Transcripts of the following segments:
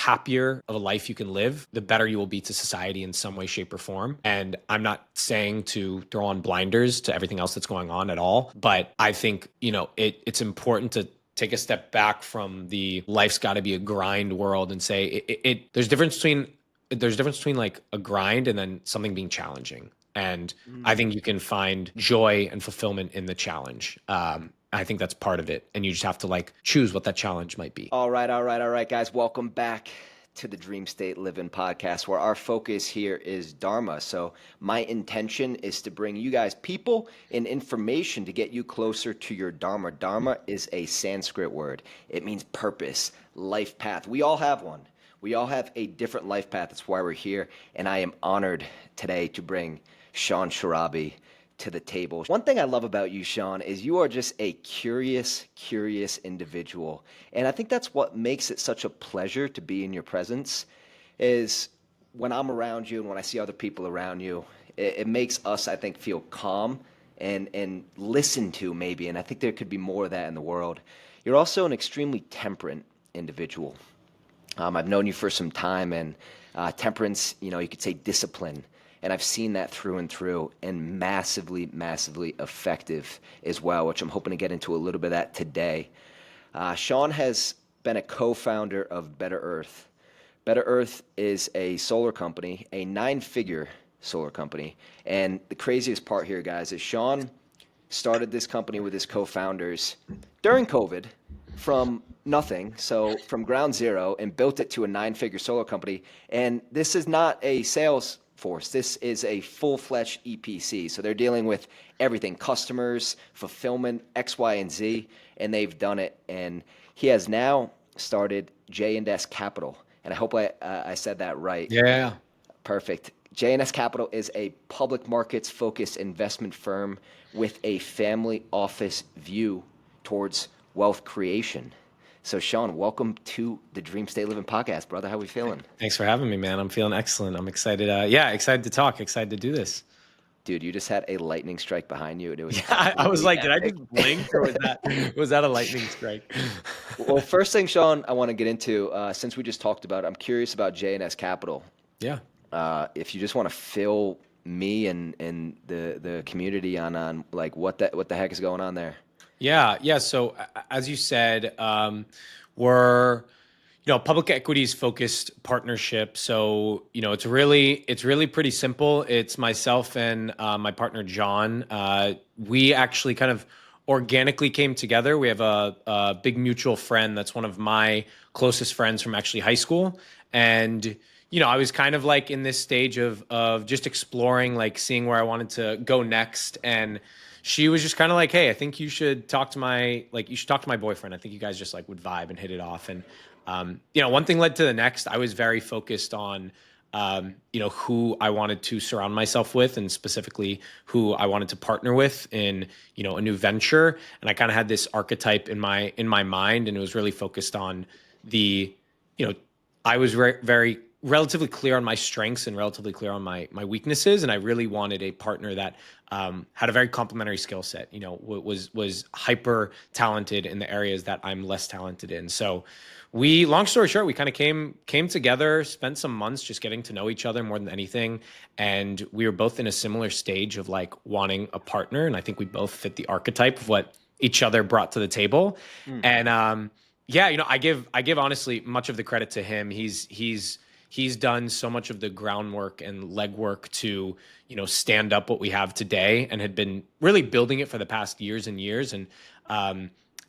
happier of a life you can live, the better you will be to society in some way, shape, or form. And I'm not saying to throw on blinders to everything else that's going on at all, but I think, it's important to take a step back from the life's got to be a grind world and say there's difference between like a grind and then something being challenging. And I think you can find joy and fulfillment in the challenge. I think that's part of it. And you just have to like choose what that challenge might be. All right, guys. Welcome back to the DreamState Livin podcast, where our focus here is Dharma. So my intention is to bring you guys people and information to get you closer to your Dharma. Dharma is a Sanskrit word. It means purpose, life path. We all have one. We all have a different life path. That's why we're here. And I am honored today to bring Shaun Sharabi to the table. One thing I love about you, Shaun, is you are just a curious individual. And I think that's what makes it such a pleasure to be in your presence, is when I'm around you and when I see other people around you, it makes us, I think, feel calm and listen to maybe. And I think there could be more of that in the world. You're also an extremely temperate individual. I've known you for some time, and temperance, you could say discipline. And I've seen that through and through, and massively effective as well, which I'm hoping to get into a little bit of that today. Shaun has been a co-founder of Better Earth. Better Earth is a solar company, a 9-figure solar company. And the craziest part here, guys, is Shaun started this company with his co-founders during COVID from nothing, so from ground zero, and built it to a 9-figure solar company. And this is not a sales force. This is a full-fledged EPC. So they're dealing with everything, customers, fulfillment, X, Y, and Z, and they've done it. And he has now started J&S Capital. And I hope I said that right. Yeah. Perfect. J&S Capital is a public markets-focused investment firm with a family office view towards wealth creation. So Shaun, welcome to the DreamState Livin podcast, brother. How are we feeling? Thanks for having me, man. I'm feeling excellent. I'm excited. Excited to talk, excited to do this. Dude, you just had a lightning strike behind you. And it was I was like, epic. Did I just blink, or was that a lightning strike? Well, first thing, Shaun, I want to get into, since we just talked about it, I'm curious about J&S Capital. Yeah. If you just want to fill me and the community on like what the heck is going on there. Yeah. So as you said, we're public equities focused partnership. So it's really pretty simple. It's myself and my partner John. We actually kind of organically came together. We have a big mutual friend that's one of my closest friends from actually high school, and I was kind of like in this stage of just exploring, like seeing where I wanted to go next. And she was just kind of like, hey, I think you should talk to my boyfriend. I think you guys just like would vibe and hit it off. And, one thing led to the next. I was very focused on, who I wanted to surround myself with, and specifically who I wanted to partner with in, a new venture. And I kind of had this archetype in my mind, and it was really focused on I was very relatively clear on my strengths and relatively clear on my weaknesses. And I really wanted a partner that had a very complementary skill set, was hyper talented in the areas that I'm less talented in. So long story short, we kind of came together, spent some months just getting to know each other more than anything. And we were both in a similar stage of like wanting a partner. And I think we both fit the archetype of what each other brought to the table. And I give honestly much of the credit to him. He's done so much of the groundwork and legwork to, stand up what we have today, and had been really building it for the past years and years. And,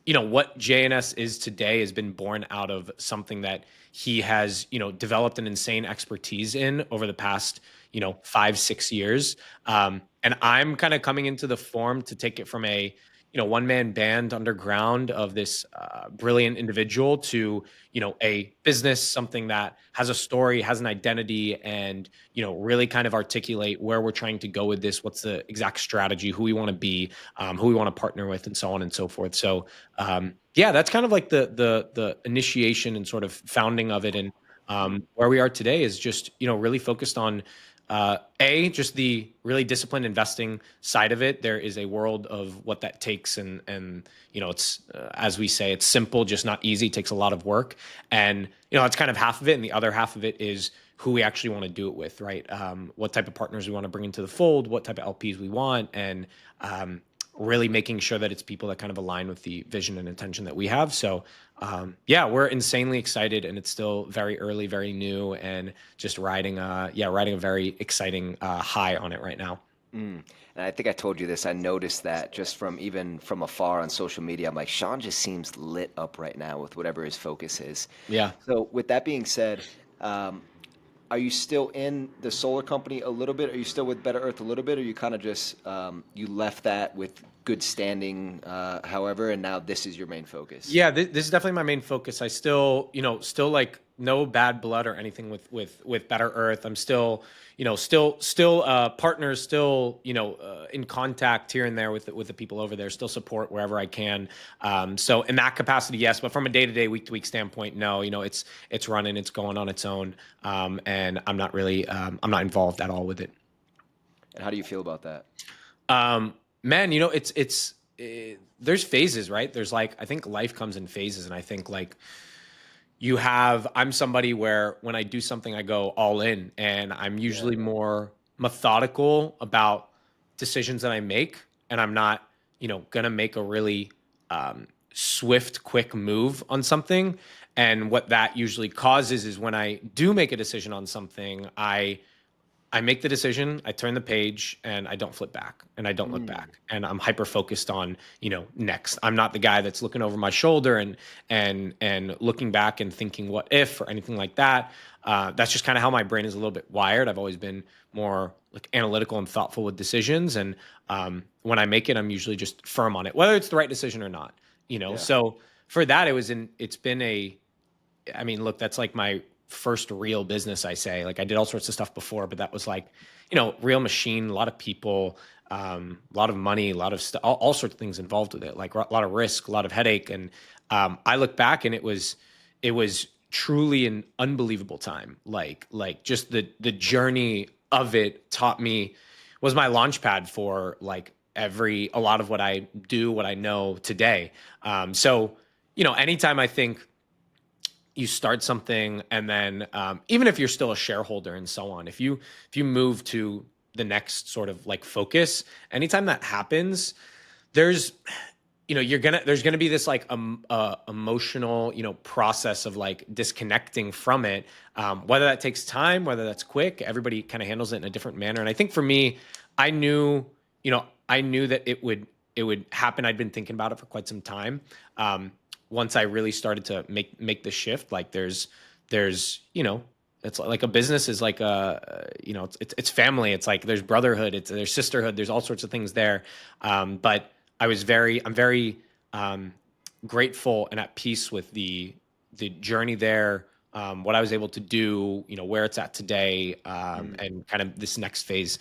what J&S is today has been born out of something that he has, developed an insane expertise in over the past, 5-6 years. And I'm kind of coming into the form to take it from a, one-man band underground of this brilliant individual to, a business, something that has a story, has an identity, and, really kind of articulate where we're trying to go with this, what's the exact strategy, who we want to be, who we want to partner with, and so on and so forth. So, that's kind of like the initiation and sort of founding of it. And where we are today is just, really focused on Just the really disciplined investing side of it. There is a world of what that takes, and it's as we say, it's simple, just not easy. It takes a lot of work, and it's kind of half of it, and the other half of it is who we actually want to do it with, right? What type of partners we want to bring into the fold, what type of LPs we want, and really making sure that it's people that kind of align with the vision and intention that we have. So yeah, we're insanely excited, and it's still very early, very new, and just riding a very exciting high on it right now. And I think I told you this. I noticed that just even from afar on social media. I'm like, Shaun just seems lit up right now with whatever his focus is. Yeah. So with that being said, are you still in the solar company a little bit? Are you still with Better Earth a little bit? Or you kind of just you left that with good standing, however, and now this is your main focus? Yeah, this is definitely my main focus. I still, still like no bad blood or anything with Better Earth. I'm still, still partners, still, in contact here and there with the people over there. Still support wherever I can. So in that capacity, yes, but from a day-to-day, week-to-week standpoint, no. It's running, it's going on its own, and I'm not really, I'm not involved at all with it. And how do you feel about that? Man, there's phases, right? There's I think life comes in phases, and I think I'm somebody where when I do something, I go all in, and I'm usually more methodical about decisions that I make, and I'm not, gonna make a really swift, quick move on something. And what that usually causes is when I do make a decision on something, I make the decision, I turn the page, and I don't flip back, and I don't look back, and I'm hyper focused on next. I'm not the guy that's looking over my shoulder and looking back and thinking what if or anything like that. That's just kind of how my brain is a little bit wired. I've always been more analytical and thoughtful with decisions, and when I make it, I'm usually just firm on it, whether it's the right decision or not. So for that, I mean, look, that's my first real business, I say. I did all sorts of stuff before, but that was real machine, a lot of people, a lot of money, a lot of stuff, all sorts of things involved with it, a lot of risk, a lot of headache. And I look back, and it was truly an unbelievable time. Just the journey of it was my launch pad for a lot of what I do, what I know today. So anytime I think you start something, and then even if you're still a shareholder and so on, if you move to the next sort of focus, anytime that happens, there's gonna be this emotional process of disconnecting from it, whether that takes time, whether that's quick. Everybody kind of handles it in a different manner, and I think for me, I knew that it would happen. I'd been thinking about it for quite some time. Once I really started to make the shift, there's it's like a business is it's family. It's there's brotherhood, there's sisterhood, there's all sorts of things there. But I'm very grateful and at peace with the journey there, what I was able to do, where it's at today, and kind of this next phase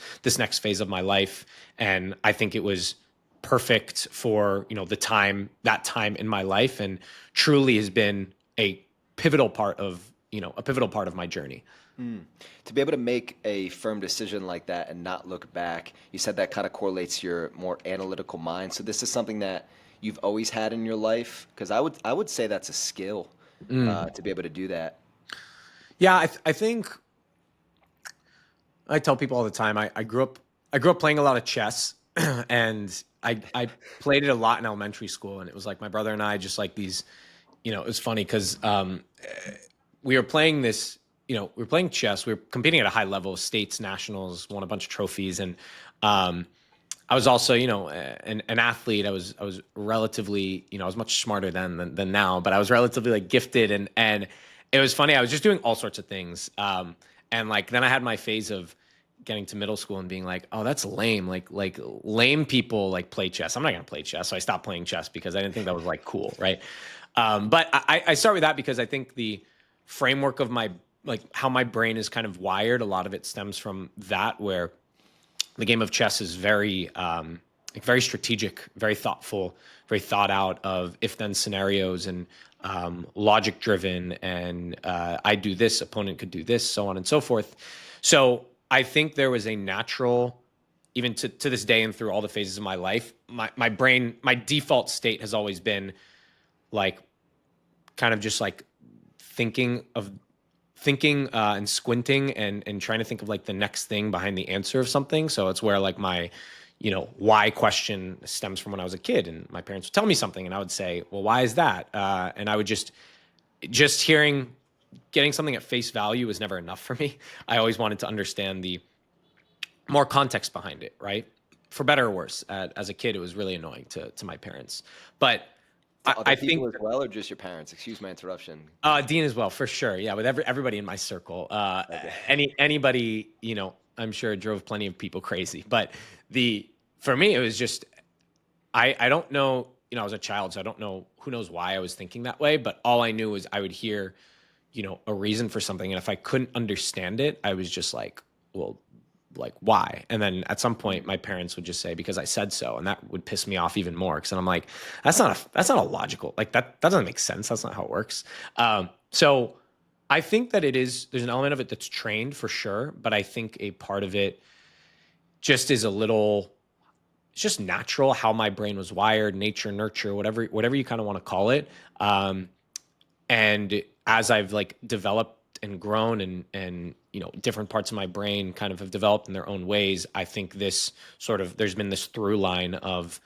of my life. And I think it was perfect for that time in my life, and truly has been a pivotal part of my journey. To be able to make a firm decision like that and not look back, you said that kind of correlates to your more analytical mind. So this is something that you've always had in your life, because I would say that's a skill, to be able to do that. Yeah, I think I tell people all the time. I grew up playing a lot of chess, and I played it a lot in elementary school, and it was my brother and I just these, it was funny because we were playing this, we were playing chess, we were competing at a high level, states, nationals, won a bunch of trophies, and I was also, an athlete. I was relatively, I was much smarter then than now, but I was relatively gifted, and it was funny. I was just doing all sorts of things, and then I had my phase of getting to middle school and being oh, that's lame. Lame people play chess. I'm not gonna play chess. So I stopped playing chess because I didn't think that was cool, right? But I start with that because I think the framework of my how my brain is kind of wired, a lot of it stems from that, where the game of chess is very very strategic, very thoughtful, very thought out, of if-then scenarios, and logic driven, and I do this, opponent could do this, so on and so forth. So I think there was a natural, even to this day and through all the phases of my life, my brain, my default state has always been like kind of just like thinking of thinking and squinting and trying to think of like the next thing behind the answer of something. So it's where like my, why question stems from when I was a kid, and my parents would tell me something, and I would say, well, why is that? And I would just getting something at face value was never enough for me. I always wanted to understand the more context behind it, right? For better or worse. As a kid, it was really annoying to my parents, but To other I people think as well, or just your parents? Excuse my interruption. Dean as well, for sure. Yeah, with everybody in my circle. Okay. Anybody, I'm sure drove plenty of people crazy. But for me, it was just I don't know. I was a child, so I don't know. Who knows why I was thinking that way? But all I knew was I would hear, a reason for something, and if I couldn't understand it, I was just like, well, like why? And then at some point my parents would just say, because I said so, and that would piss me off even more, because then I'm like, that's not a logical, like that doesn't make sense. That's not how it works. So I think that there's an element of it that's trained for sure, but I think a part of it just is it's just natural, how my brain was wired, nature, nurture, whatever you kind of want to call it. And as I've like developed and grown, and different parts of my brain kind of have developed in their own ways, I think there's been this through line of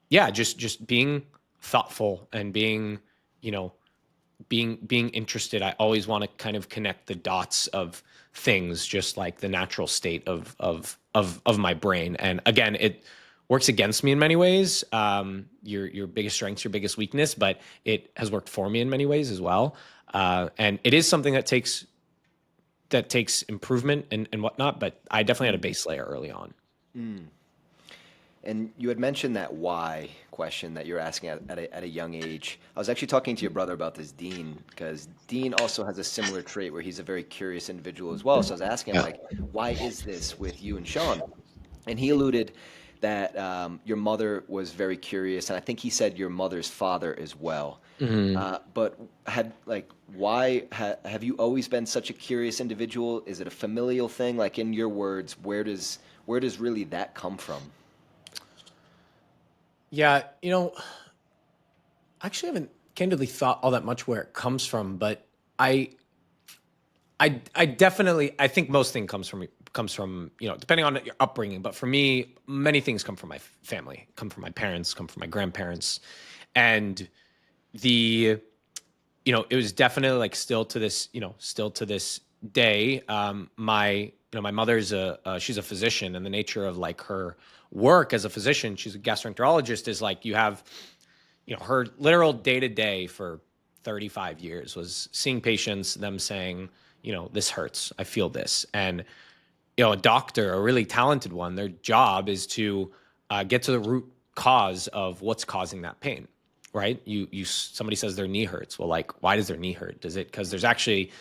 just being thoughtful and being you know being interested. I always want to kind of connect the dots of things, just like the natural state of my brain. And again, it works against me in many ways. Your biggest strength's your biggest weakness, but it has worked for me in many ways as well. And it is something that takes improvement and whatnot. But I definitely had a base layer early on. And you had mentioned that why question that you're asking at a young age. I was actually talking to your brother about this, Dean, because Dean also has a similar trait where he's a very curious individual as well. So I was asking him, Yeah. like, why is this with you and Shaun? And he alluded that your mother was very curious, and I think he said your mother's father as well. But have you always been such a curious individual? Is it a familial thing? Like, in your words, where does really that come from? Yeah, I actually haven't candidly thought all that much where it comes from, but I I definitely, I think most thing comes from depending on your upbringing. But for me, many things come from my family, come from my parents, come from my grandparents, and the it was definitely like still to this day. My mother's she's a physician, and the nature of like her work as a physician, she's a gastroenterologist, is like you have her literal day to day for 35 years was seeing patients, them saying, this hurts, I feel this. And, a doctor, a really talented one, their job is to get to the root cause of what's causing that pain, right? Somebody says their knee hurts. Well, like, why does their knee hurt? Does it, because there's actually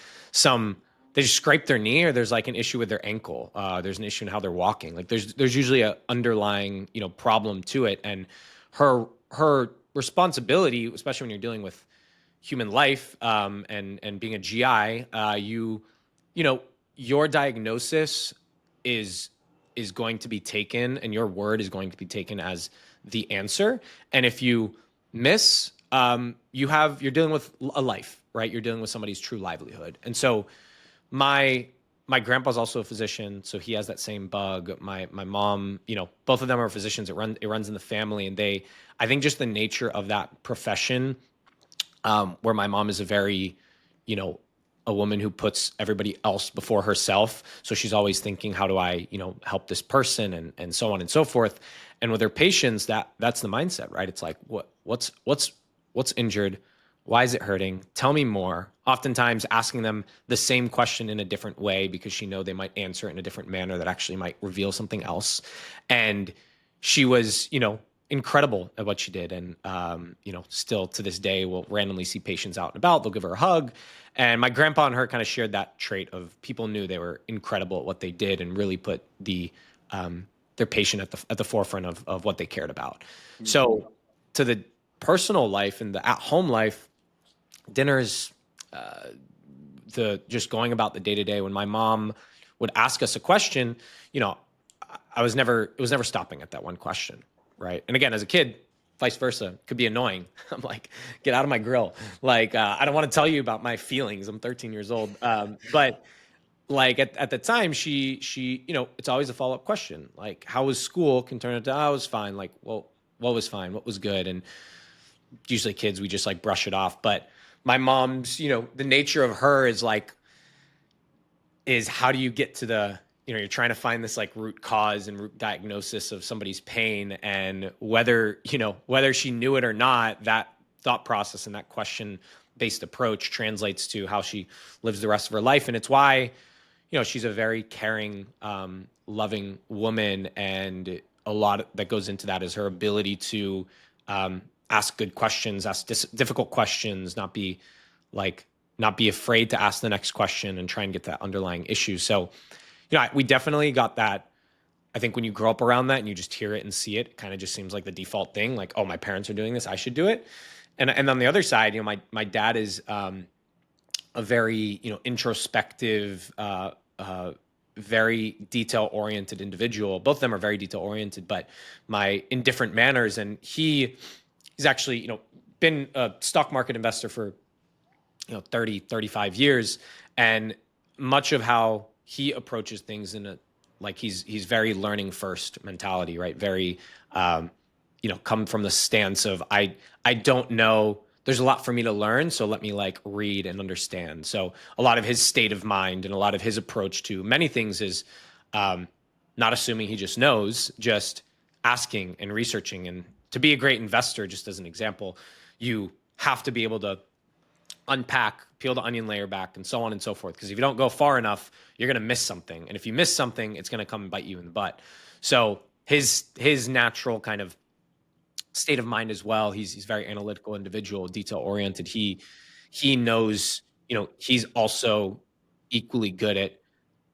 they just scraped their knee, or there's like an issue with their ankle. There's an issue in how they're walking. Like there's usually a underlying, problem to it. And her responsibility, especially when you're dealing with human life, and being a GI, you know, your diagnosis is going to be taken, and your word is going to be taken as the answer. And if you miss, you're dealing with a life, right? You're dealing with somebody's true livelihood. And so my grandpa's also a physician, so he has that same bug. My mom, both of them are physicians. It runs in the family, and I think just the nature of that profession, where my mom is a very, a woman who puts everybody else before herself. So she's always thinking, how do I, help this person, and so on and so forth. And with her patients, that's the mindset, right? It's like, what's injured? Why is it hurting? Tell me more. Oftentimes asking them the same question in a different way, because she know they might answer it in a different manner that actually might reveal something else. And she was, incredible at what she did. And, still to this day, we'll randomly see patients out and about. They'll give her a hug. And my grandpa and her kind of shared that trait of, people knew they were incredible at what they did and really put their patient at the forefront of what they cared about. Mm-hmm. So to the personal life and the at-home life, dinners, the just going about the day to day. When my mom would ask us a question, you know, it was never stopping at that one question, right? And again, as a kid, vice versa, could be annoying. I'm like, get out of my grill. Like, I don't want to tell you about my feelings. I'm 13 years old. But like at the time, she, you know, it's always a follow-up question. Like, how was school? Can turn into, oh, I was fine. Like, well, what was fine? What was good? And usually kids, we just like brush it off. But my mom's, you know, the nature of her is like, is how do you get to the, you know, you're trying to find this like root cause and root diagnosis of somebody's pain, and whether, you know, whether she knew it or not, that thought process and that question based approach translates to how she lives the rest of her life. And it's why, you know, she's a very caring, loving woman. And a lot that goes into that is her ability to ask good questions, ask difficult questions, not be afraid to ask the next question and try and get that underlying issue. So, you know, we definitely got that. I think when you grow up around that and you just hear it and see it, it kind of just seems like the default thing. Like, oh, my parents are doing this, I should do it. And on the other side, you know, my dad is a very, you know, introspective, very detail oriented individual. Both of them are very detail oriented, but in different manners. And he's actually, you know, been a stock market investor for, you know, 30, 35 years. And much of how he approaches things in a, like he's very learning first mentality, right? Very, you know, come from the stance of, I don't know, there's a lot for me to learn. So let me like read and understand. So a lot of his state of mind and a lot of his approach to many things is not assuming he just knows, just asking and researching. And to be a great investor, just as an example, you have to be able to unpack, peel the onion layer back, and so on and so forth. Because if you don't go far enough, you're going to miss something. And if you miss something, it's going to come and bite you in the butt. So his natural kind of state of mind as well, he's very analytical individual, detail oriented. He knows, you know, he's also equally good at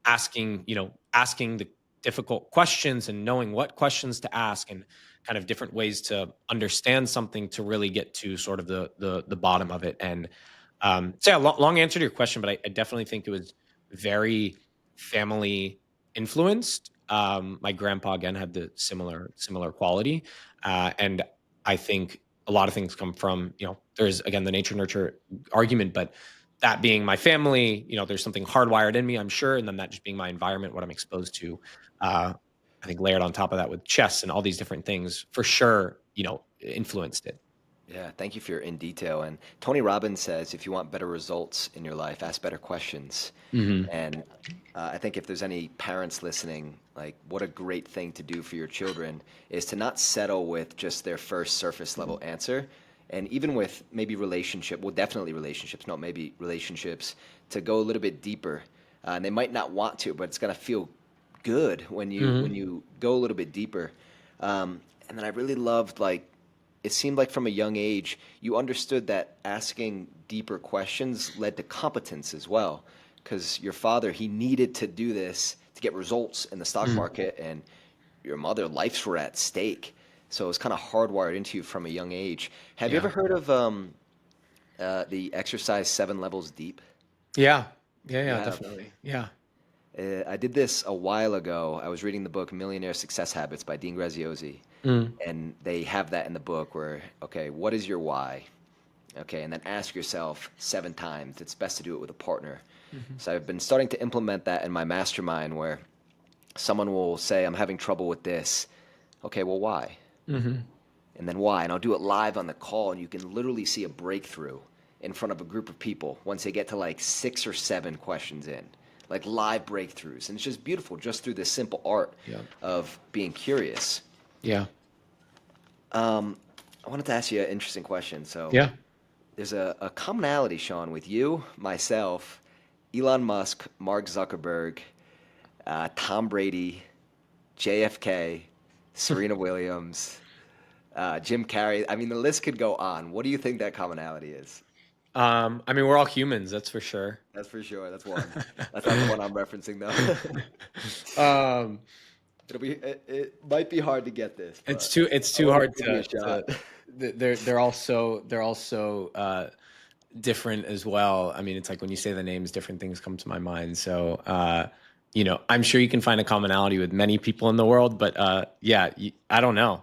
asking the difficult questions and knowing what questions to ask and kind of different ways to understand something to really get to sort of the bottom of it. And so yeah, long answer to your question, but I definitely think it was very family influenced. My grandpa again had the similar quality, and I think a lot of things come from, you know, there's again the nature nurture argument, but that being my family, you know, there's something hardwired in me, I'm sure, and then that just being my environment, what I'm exposed to. I think layered on top of that with chess and all these different things, for sure, you know, influenced it. Yeah, thank you for your in detail. And Tony Robbins says, if you want better results in your life, ask better questions. Mm-hmm. And I think if there's any parents listening, like what a great thing to do for your children is to not settle with just their first surface level answer. And even with maybe definitely relationships, not maybe relationships, to go a little bit deeper. And they might not want to, but it's gonna feel good when you go a little bit deeper. And then I really loved, like, it seemed like from a young age, you understood that asking deeper questions led to competence as well. Because your father, he needed to do this to get results in the stock market, and your mother, lives were at stake. So it was kind of hardwired into you from a young age. Have you Yeah. ever heard of the exercise 7 levels deep? Yeah. You Yeah, have. definitely. Yeah. I did this a while ago. I was reading the book Millionaire Success Habits by Dean Graziosi. Mm. And they have that in the book where, okay, what is your why? Okay, and then ask yourself 7 times. It's best to do it with a partner. Mm-hmm. So I've been starting to implement that in my mastermind where someone will say, I'm having trouble with this. Okay, well, why? Mm-hmm. And then why? And I'll do it live on the call, and you can literally see a breakthrough in front of a group of people once they get to like 6 or 7 questions in, like live breakthroughs. And it's just beautiful just through this simple art of being curious. Yeah. I wanted to ask you an interesting question. So Yeah. there's a commonality, Shaun, with you, myself, Elon Musk, Mark Zuckerberg, Tom Brady, JFK, Serena Williams, Jim Carrey. I mean, the list could go on. What do you think that commonality is? I mean, we're all humans, that's for sure. That's for sure. That's one. That's not the one I'm referencing, though. um, It might be hard to get this, but it's I too want to hard give you a to shot. they're also different as well. I mean, it's like when you say the names, different things come to my mind. So I'm sure you can find a commonality with many people in the world, but yeah, I don't know.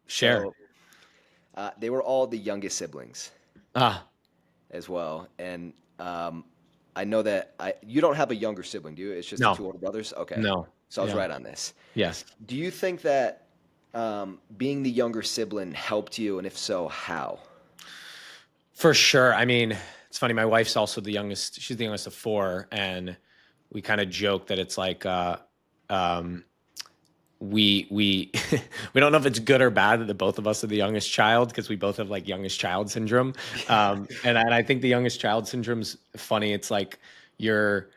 Share. So they were all the youngest siblings Ah, as well. And I know that you don't have a younger sibling, do you? It's just the two no, older brothers? Okay. no. So I was Yeah. right on this. Yes. Do you think that being the younger sibling helped you? And if so, how? For sure. I mean, it's funny. My wife's also the youngest. She's the youngest of four, and we kind of joke that it's like um, we we don't know if it's good or bad that the both of us are the youngest child because we both have like youngest child syndrome. And I think the youngest child syndrome's funny. It's like you're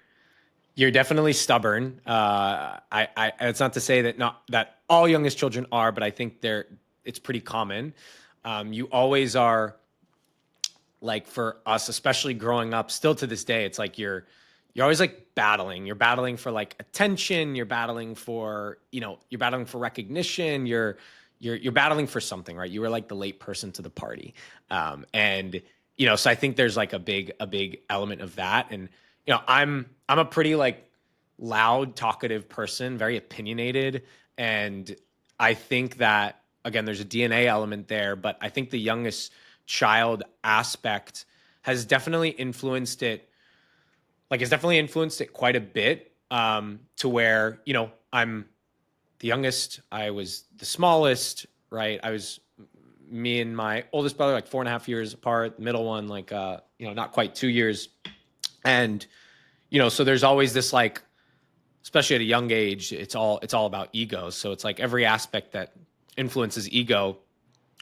you're definitely stubborn. It's not to say that not that all youngest children are, but I think it's pretty common. You always are like for us, especially growing up, still to this day, it's like you're always like battling. You're battling for like attention. You're battling for you're battling for recognition. You're battling for something, right? You were like the late person to the party, and so I think there's like a big element of that, and I'm a pretty like loud, talkative person, very opinionated, and I think that again, there's a DNA element there, but I think the youngest child aspect has definitely influenced it has definitely influenced it quite a bit to where I'm the youngest, I was the smallest, right? I was me and my oldest brother like 4.5 years apart, the middle one like not quite 2 years. And so there's always this like, especially at a young age, it's all about ego. So it's like every aspect that influences ego,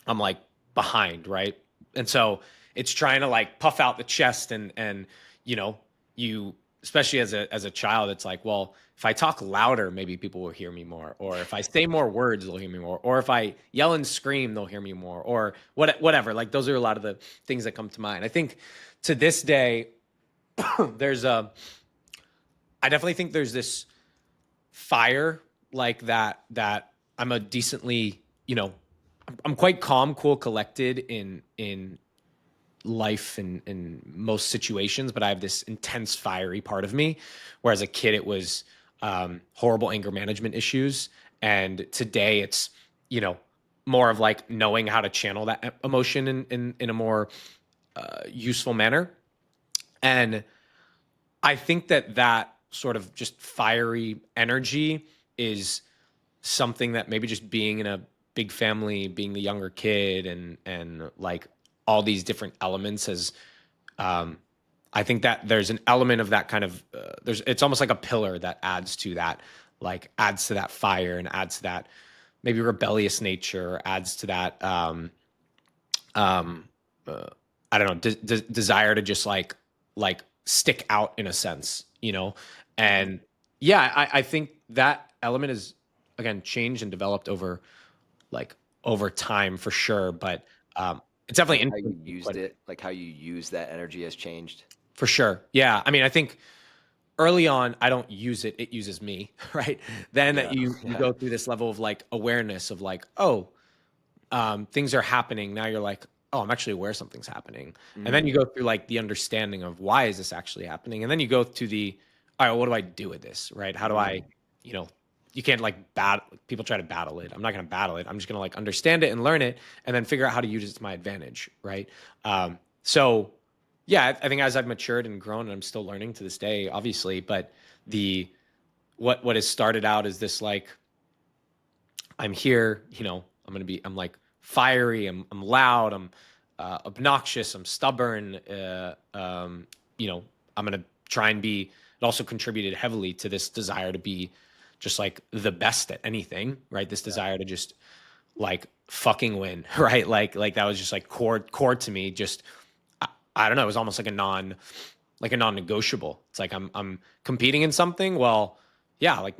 I'm like behind, right? And so it's trying to like puff out the chest and you know, you especially as a child, it's like, well, if I talk louder, maybe people will hear me more. Or if I say more words, they'll hear me more. Or if I yell and scream, they'll hear me more. Or whatever. Like those are a lot of the things that come to mind. I think to this day, there's a I definitely think there's this fire like that I'm a decently, I'm quite calm, cool, collected in life and in most situations, but I have this intense fiery part of me. Whereas a kid, it was horrible anger management issues, and today it's you know more of like knowing how to channel that emotion in a more useful manner. And I think that sort of just fiery energy is something that maybe just being in a big family, being the younger kid, and like all these different elements has. Um, I think that there's an element of that kind of it's almost like a pillar that adds to that fire and adds to that maybe rebellious nature, adds to that um, uh, I don't know desire to just like stick out in a sense, Mhm. and yeah, I think that element is again changed and developed like over time for sure, but it's definitely Like how you influenced me quite used a bit it, like how you use that energy has changed. for sure. Yeah, I mean, I think early on I don't use it; it uses me, right? Then Yeah, you yeah. go through this level of like awareness of like, oh, things are happening. Now you're like, oh, I'm actually aware something's happening. And then Mm, you go through like the understanding of why is this actually happening? And then you go to the, all right, what do I do with this? Right? How do I, mm. you know, you can't like people try to battle it. I'm not going to battle it. I'm just going to like understand it and learn it and then figure out how to use it to my advantage. Right. So yeah, I think as I've matured and grown, and I'm still learning to this day, obviously, but the, what has started out is this like I'm here, I'm like fiery, I'm loud, I'm obnoxious, I'm stubborn. You know, I'm gonna try and be. It also contributed heavily to this desire to be just like the best at anything, right? This Yeah. desire to just like fucking win, right? Like that was just like core to me. Just I don't know. It was almost like a non-negotiable. It's like I'm competing in something. Well, yeah, like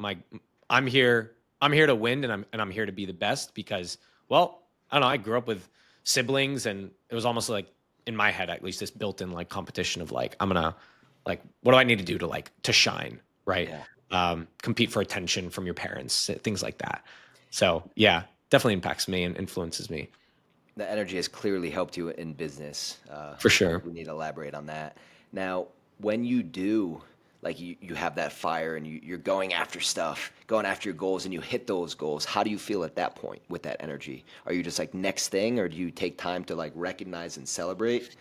I'm here I'm here to win, and I'm here to be the best because, well, I don't know, I grew up with siblings, and it was almost like in my head at least this built-in like competition of like I'm gonna like what do I need to do to like to shine, right? Yeah. Compete for attention from your parents, things like that. So yeah, definitely impacts me and influences me The energy has clearly helped you in business. for So sure. we need to elaborate on that. Now, when you do like you have that fire and you're going after stuff, going after your goals, and you hit those goals, how do you feel at that point with that energy? Are you just like next thing, or do you take time to like recognize and celebrate?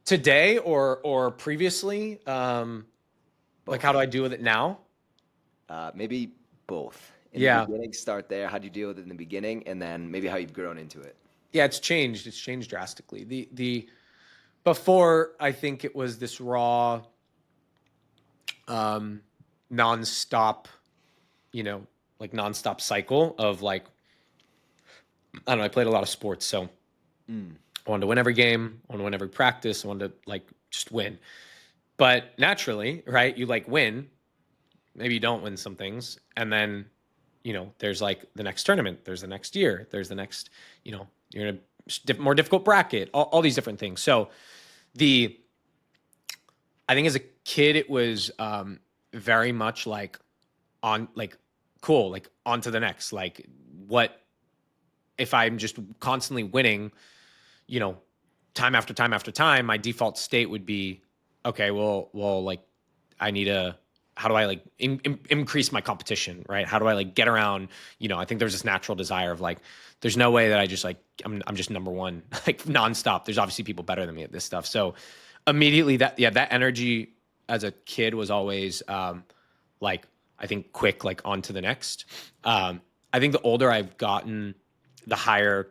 Today or previously, like how do Both. I deal with it now? Maybe both. In the Yeah. beginning, start there. How do you deal with it in the beginning, and then maybe how you've grown into it? Yeah, it's changed. It's changed drastically. The before, I think it was this raw, um, nonstop, you know, like nonstop cycle of like, I don't know, I played a lot of sports, so Mm. I wanted to win every game, I wanted to win every practice, I wanted to like just win. But naturally, right, you like win, maybe you don't win some things, and then, there's like the next tournament, there's the next year, there's the next, you're in a more difficult bracket, all these different things. So the I think as a kid, it was very much like on like cool, like on to the next. Like what if I'm just constantly winning, you know, time after time after time, my default state would be, okay, well, like I need a, how do I like increase my competition, right? How do I like get around, I think there's this natural desire of like, there's no way that I just like, I'm just number one, like nonstop. There's obviously people better than me at this stuff. So immediately that energy as a kid was always, like, I think quick, like on to the next. I think the older I've gotten, the higher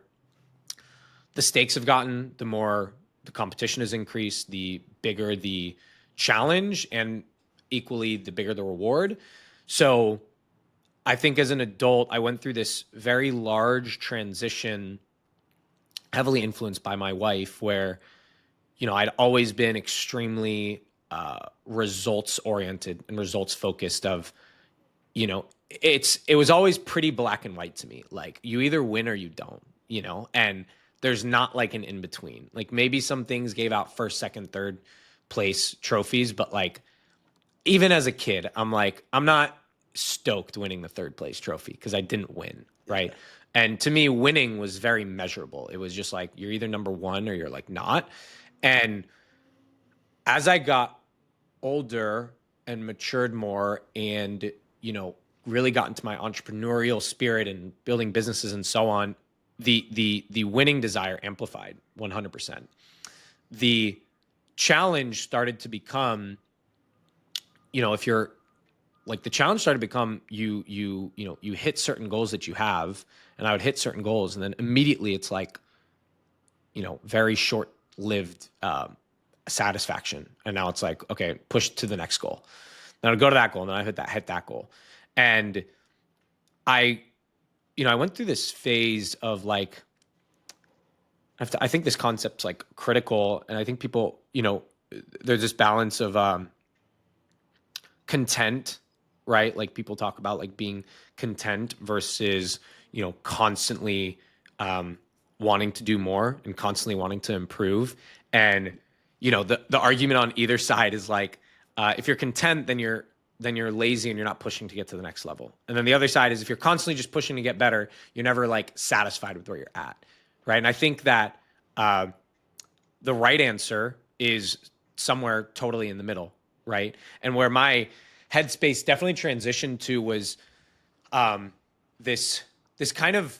the stakes have gotten, the more the competition has increased, the bigger the challenge, and equally the bigger the reward. So I think as an adult, I went through this very large transition, heavily influenced by my wife, where, I'd always been extremely results oriented and results focused of, it was always pretty black and white to me. Like you either win or you don't, and there's not like an in between. Like maybe some things gave out first, second, third place trophies, but like even as a kid, I'm like, I'm not stoked winning the third place trophy because I didn't win, right? Yeah. And to me, winning was very measurable. It was just like you're either number one or you're like not. And as I got older and matured more and, really got into my entrepreneurial spirit and building businesses and so on, the winning desire amplified 100%. The challenge started to become, if you're like the challenge started to become you hit certain goals that you have, and I would hit certain goals and then immediately it's like, very short lived satisfaction. And now it's like, okay, push to the next goal. Then I'd go to that goal and then I hit that goal. And I, I went through this phase of like, I think this concept's like critical. And I think people, there's this balance of content, right? Like people talk about like being content versus, constantly wanting to do more and constantly wanting to improve. And, the argument on either side is like, if you're content, then you're lazy and you're not pushing to get to the next level. And then the other side is if you're constantly just pushing to get better, you're never like satisfied with where you're at, right? And I think that uh, the right answer is somewhere totally in the middle, right? And where my headspace definitely transitioned to was um, this this kind of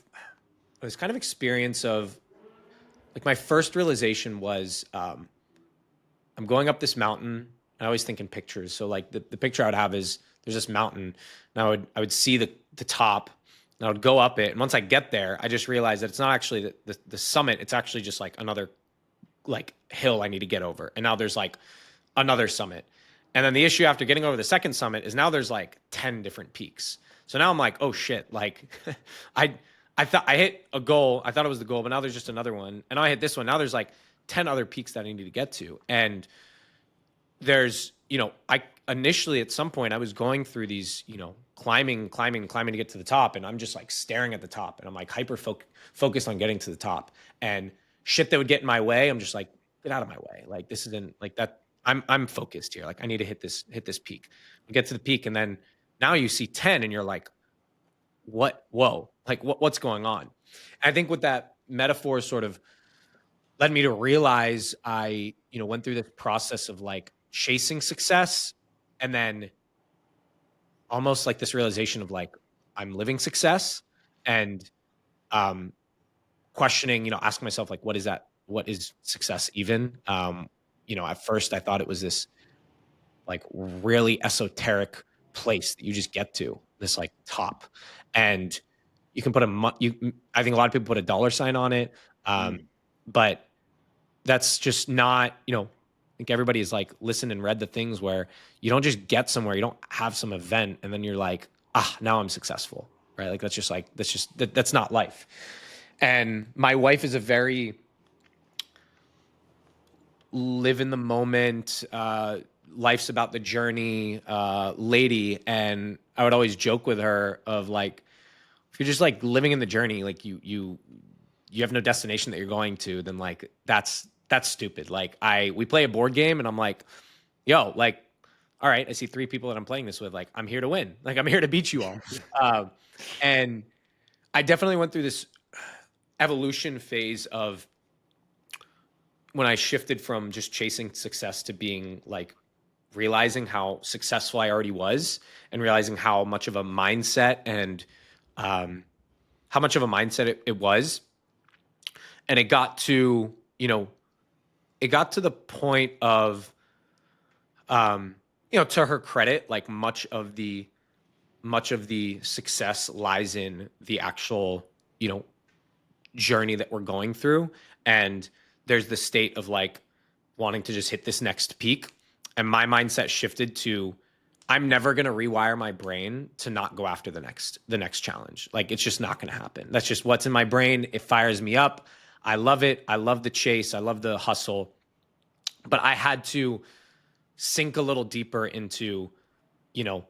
experience of like my first realization was I'm going up this mountain. I always think in pictures. So like the picture I would have is there's this mountain, and I would see the top, and I would go up it. And once I get there, I just realized that it's not actually the summit. It's actually just like another like hill I need to get over. And now there's like another summit. And then the issue after getting over the second summit is now there's like 10 different peaks. So now I'm like, oh shit, like I I thought I hit a goal. I thought it was the goal, but now there's just another one. And now I hit this one. Now there's like 10 other peaks that I need to get to. And there's, I initially at some point I was going through these, climbing to get to the top. And I'm just like staring at the top and I'm like focused on getting to the top, and shit that would get in my way. I'm just like, get out of my way. Like, this isn't like that. I'm focused here. Like I need to hit this peak. We get to the peak. And then now you see 10 and you're like, what, whoa, like what's going on? I think with that metaphor sort of led me to realize I, went through this process of like chasing success, and then almost like this realization of like, I'm living success, and um, questioning, asking myself like, what is that? What is success even? At first I thought it was this like really esoteric place that you just get to, this like top, and you can put I think a lot of people put a dollar sign on it, Mm. but that's just not, I think everybody has like listened and read the things where you don't just get somewhere, you don't have some event and then you're like, now I'm successful, right? Like that's not life. And my wife is a very live in the moment, life's about the journey lady. And I would always joke with her of like, if you're just like living in the journey, like you have no destination that you're going to, then like that's stupid. Like we play a board game and I'm like, yo, like, all right, I see three people that I'm playing this with. Like, I'm here to win. Like, I'm here to beat you all. And I definitely went through this evolution phase of when I shifted from just chasing success to being like realizing how successful I already was, and realizing how much of a mindset and um, how much of a mindset it was. And it got to the point of, to her credit, like much of the success lies in the actual, journey that we're going through. And there's the state of like wanting to just hit this next peak. And my mindset shifted to, I'm never going to rewire my brain to not go after the next challenge. Like, it's just not going to happen. That's just what's in my brain. It fires me up. I love it. I love the chase. I love the hustle. But I had to sink a little deeper into, you know,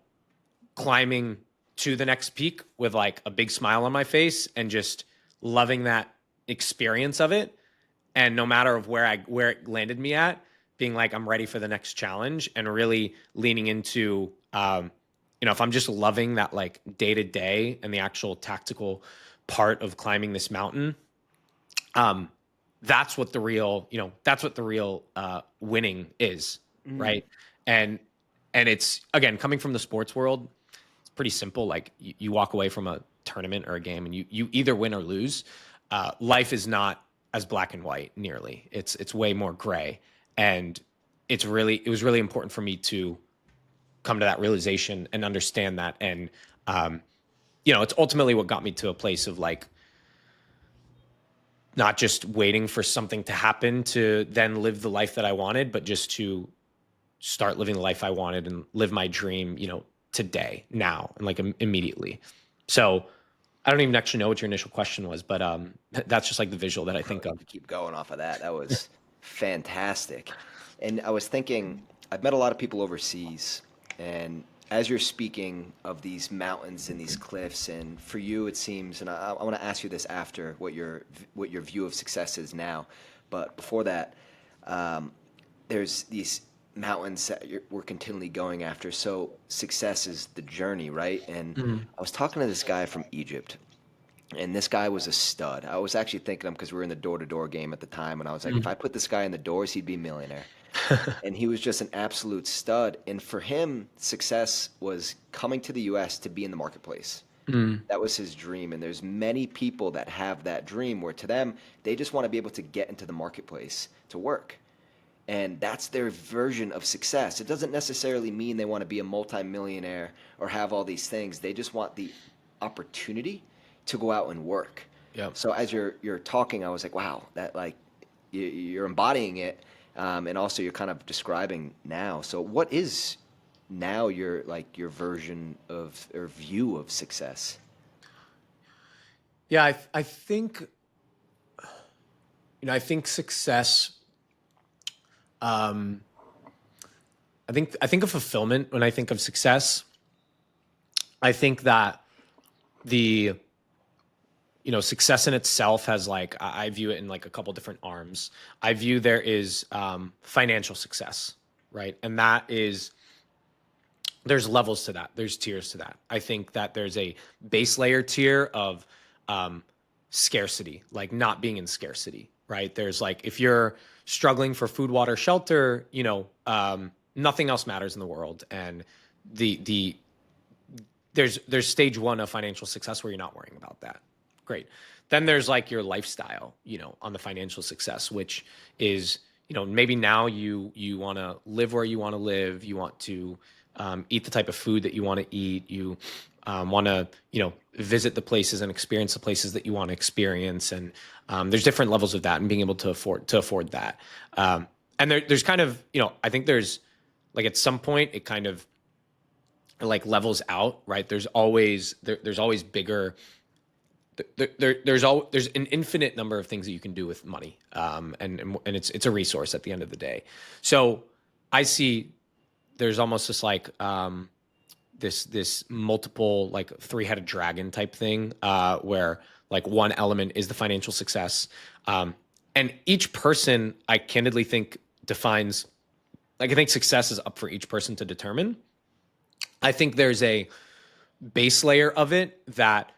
climbing to the next peak with like a big smile on my face and just loving that experience of it. And no matter of where it landed me at, being like, I'm ready for the next challenge, and really leaning into, if I'm just loving that like day to day and the actual tactical part of climbing this mountain, um, that's what the real winning is, Mm. right? And it's, again, coming from the sports world, it's pretty simple. Like you walk away from a tournament or a game and you either win or lose. Life is not as black and white nearly. It's way more gray. And it was really important for me to come to that realization and understand that. And, it's ultimately what got me to a place of like, not just waiting for something to happen to then live the life that I wanted, but just to start living the life I wanted and live my dream, today, now, and like immediately. So I don't even actually know what your initial question was, but that's just like the visual that I Bro, think you of. could keep going off of that. That was fantastic. And I was thinking, I've met a lot of people overseas, and as you're speaking of these mountains and these cliffs, and for you it seems, and I want to ask you this after what your view of success is now, but before that, um, there's these mountains that we're continually going after. So success is the journey, right? And Mhm. I was talking to this guy from Egypt, and this guy was a stud. I was actually thinking him because we were in the door-to-door game at the time, and I was like, if I put this guy in the doors, he'd be a millionaire. And he was just an absolute stud. And for him, success was coming to the U.S. to be in the marketplace. Mm. That was his dream. And there's many people that have that dream where to them, they just want to be able to get into the marketplace to work. And that's their version of success. It doesn't necessarily mean they want to be a multimillionaire or have all these things. They just want the opportunity to go out and work. Yep. So as you're talking, I was like, wow, that like you're embodying it, and also you're kind of describing now. So what is now your version of or view of success? Yeah, I think, I think success, um, I think of fulfillment when I think of success. I think that the, success in itself has like, I view it in like a couple different arms. I view there is financial success, right? And that is, there's levels to that. There's tiers to that. I think that there's a base layer tier of um, scarcity, like not being in scarcity, right? There's like, if you're struggling for food, water, shelter, nothing else matters in the world. And the there's stage one of financial success where you're not worrying about that. Great. Then there's like your lifestyle, on the financial success, which is, maybe now you want to live where you want to live. You want to eat the type of food that you want to eat. You want to, visit the places and experience the places that you want to experience. And there's different levels of that, and being able to afford that. And there's kind of, I think there's like at some point it kind of like levels out, right? There's always bigger. There's an infinite number of things that you can do with money, and it's a resource at the end of the day. So I see there's almost this like this multiple like three-headed dragon type thing, where like one element is the financial success, and each person I candidly think defines, like I think success is up for each person to determine. I think there's a base layer of it that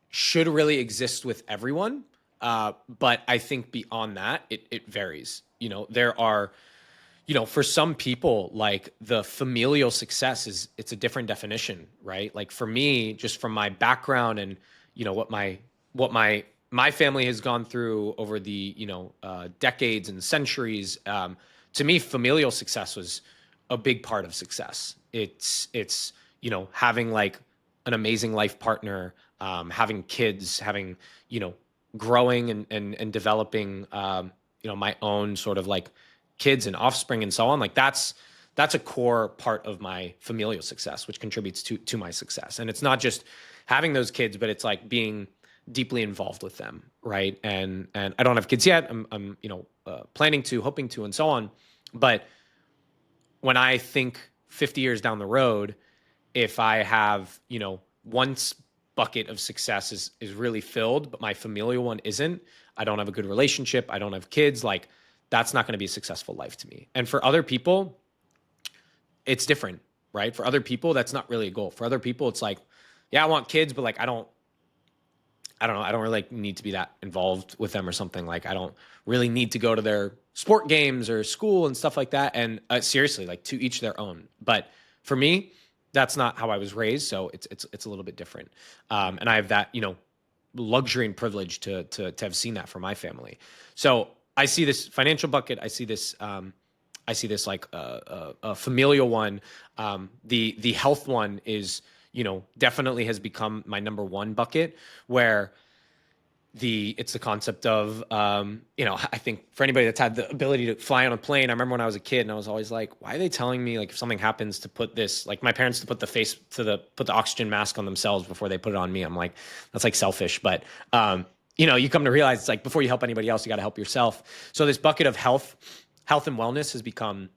should really exist with everyone. But I think beyond that, it varies. There are, for some people, like the familial success it's a different definition, right? Like for me, just from my background and, what my family has gone through over the, decades and centuries, to me, familial success was a big part of success. It's having like an amazing life partner, having kids, having growing and developing my own sort of like kids and offspring and so on. Like that's a core part of my familial success, which contributes to my success. And it's not just having those kids, but it's like being deeply involved with them, right? And I don't have kids yet. I'm planning to, hoping to, and so on. But when I think 50 years down the road, if I have, one bucket of success is really filled, but my familial one isn't, I don't have a good relationship, I don't have kids, like that's not going to be a successful life to me. And for other people, it's different, right? For other people, that's not really a goal. For other people, it's like, yeah, I want kids, but like, I don't know. I don't really like need to be that involved with them or something. Like I don't really need to go to their sport games or school and stuff like that. And seriously, like to each their own. But for me, that's not how I was raised. So it's a little bit different. And I have that, luxury and privilege to have seen that for my family. So I see this financial bucket. I see this like a familial one. The health one is, definitely has become my number one bucket, where it's the concept of, I think for anybody that's had the ability to fly on a plane, I remember when I was a kid and I was always like, why are they telling me like if something happens to put this, like my parents to put the oxygen mask on themselves before they put it on me. I'm like, that's like selfish. But, you come to realize it's like before you help anybody else, you got to help yourself. So this bucket of health and wellness has become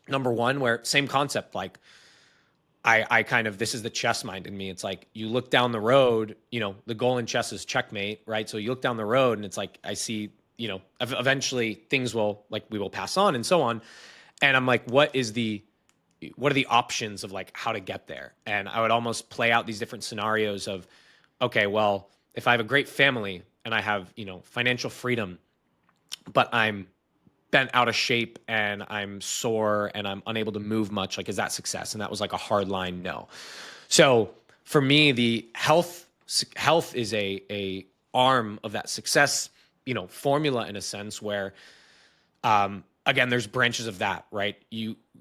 number one, where same concept, like, I kind of, this is the chess mind in me. It's like you look down the road, the goal in chess is checkmate, right? So you look down the road and it's like, I see, eventually things we will pass on and so on. And I'm like, what are the options of like how to get there? And I would almost play out these different scenarios of, okay, well, if I have a great family and I have, financial freedom, but I'm bent out of shape and I'm sore and I'm unable to move much, like, is that success? And that was like a hard line no. So for me, the health is a arm of that success, formula in a sense, where again, there's branches of that, right?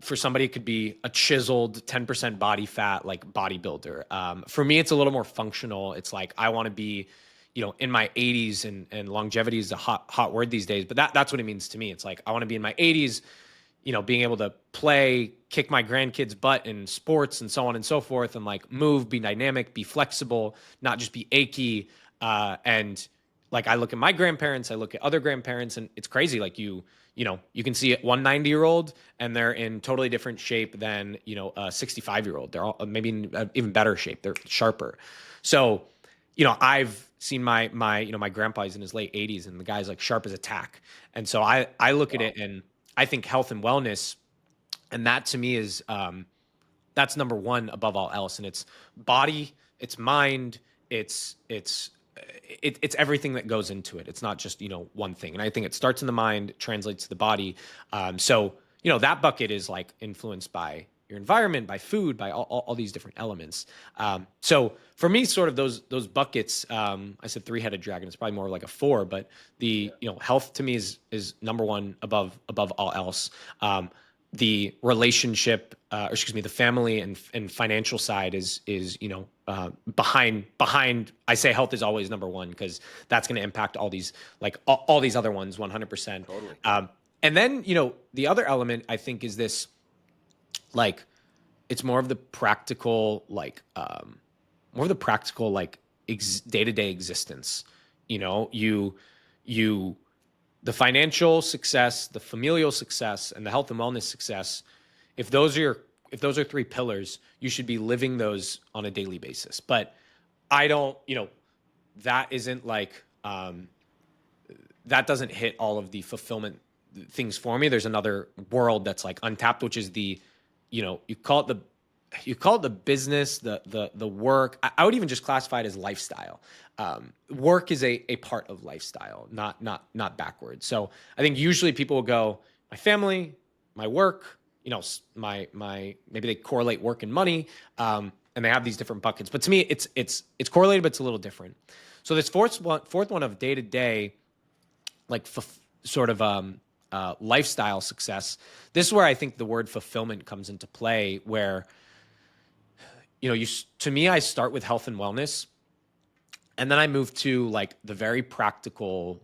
For somebody, it could be a chiseled 10% body fat, like bodybuilder. For me, it's a little more functional. It's like, I want to be, in my 80s, and longevity is a hot word these days, but that's what it means to me. It's like, I want to be in my 80s, being able to play, kick my grandkids' butt in sports and so on and so forth, and like move, be dynamic, be flexible, not just be achy. And like, I look at my grandparents, I look at other grandparents, and it's crazy. Like you can see it 190-year-old and they're in totally different shape than, a 65-year-old. They're all maybe in even better shape. They're sharper. So, I've seen my grandpa's in his late 80s and the guy's like sharp as a tack. And so I look at it and I think health and wellness, and that to me is, that's number one above all else. And it's body, it's mind, it's everything that goes into it. It's not just, one thing. And I think it starts in the mind, translates to the body. So, that bucket is like influenced by your environment, by food, by all these different elements. So for me, sort of those buckets, I said three-headed dragon. It's probably more like a four, but the health to me is number one above all else. The relationship, or excuse me, the family and financial side is behind. I say health is always number one because that's going to impact all these all these other ones 100%. Totally. And then the other element I think is this, like, it's more of the practical, day-to-day existence. The financial success, the familial success, and the health and wellness success, if those are three pillars, you should be living those on a daily basis. But I don't, that isn't like, that doesn't hit all of the fulfillment things for me. There's another world that's like untapped, which is the, you call it the business, the work. I would even just classify it as lifestyle. Work is a part of lifestyle, not backwards. So I think usually people will go, my family, my work, my maybe they correlate work and money, and they have these different buckets. But to me, it's correlated, but it's a little different. So this fourth one of day to day, like lifestyle success. This is where I think the word fulfillment comes into play, where to me, I start with health and wellness, and then I move to like the very practical,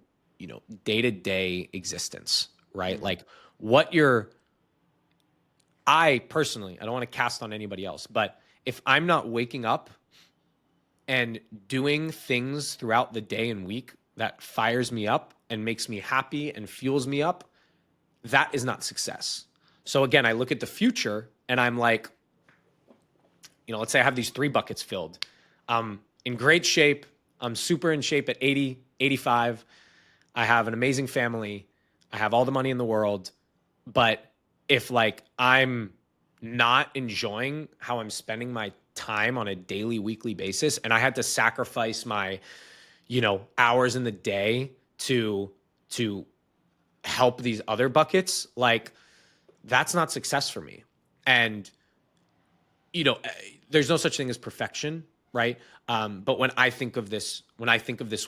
day-to-day existence, right? Mm-hmm. Like I personally, I don't want to cast on anybody else, but if I'm not waking up and doing things throughout the day and week that fires me up and makes me happy and fuels me up, that is not success. So again, I look at the future and I'm like, let's say I have these three buckets filled. I'm in great shape. I'm super in shape at 80, 85. I have an amazing family. I have all the money in the world. But if like I'm not enjoying how I'm spending my time on a daily, weekly basis, and I had to sacrifice my, hours in the day to help these other buckets, like that's not success for me. And there's no such thing as perfection, right? But when I think of this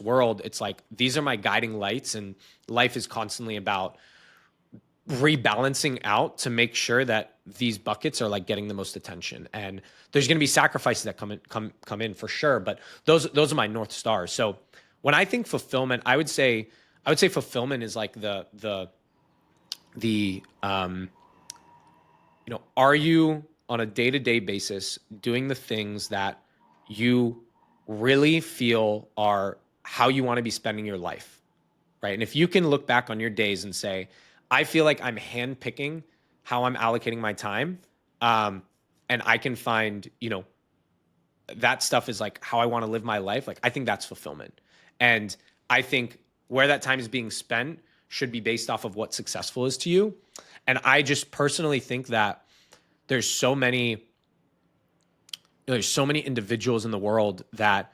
world, it's like, these are my guiding lights, and life is constantly about rebalancing out to make sure that these buckets are like getting the most attention. And there's going to be sacrifices that come in for sure, but those are my North Stars. So when I think fulfillment, I would say fulfillment is like are you on a day-to-day basis doing the things that you really feel are how you want to be spending your life, right? And if you can look back on your days and say, I feel like I'm handpicking how I'm allocating my time, and I can find, that stuff is like how I want to live my life, like I think that's fulfillment. And I think where that time is being spent should be based off of what successful is to you. And I just personally think that there's so many individuals in the world that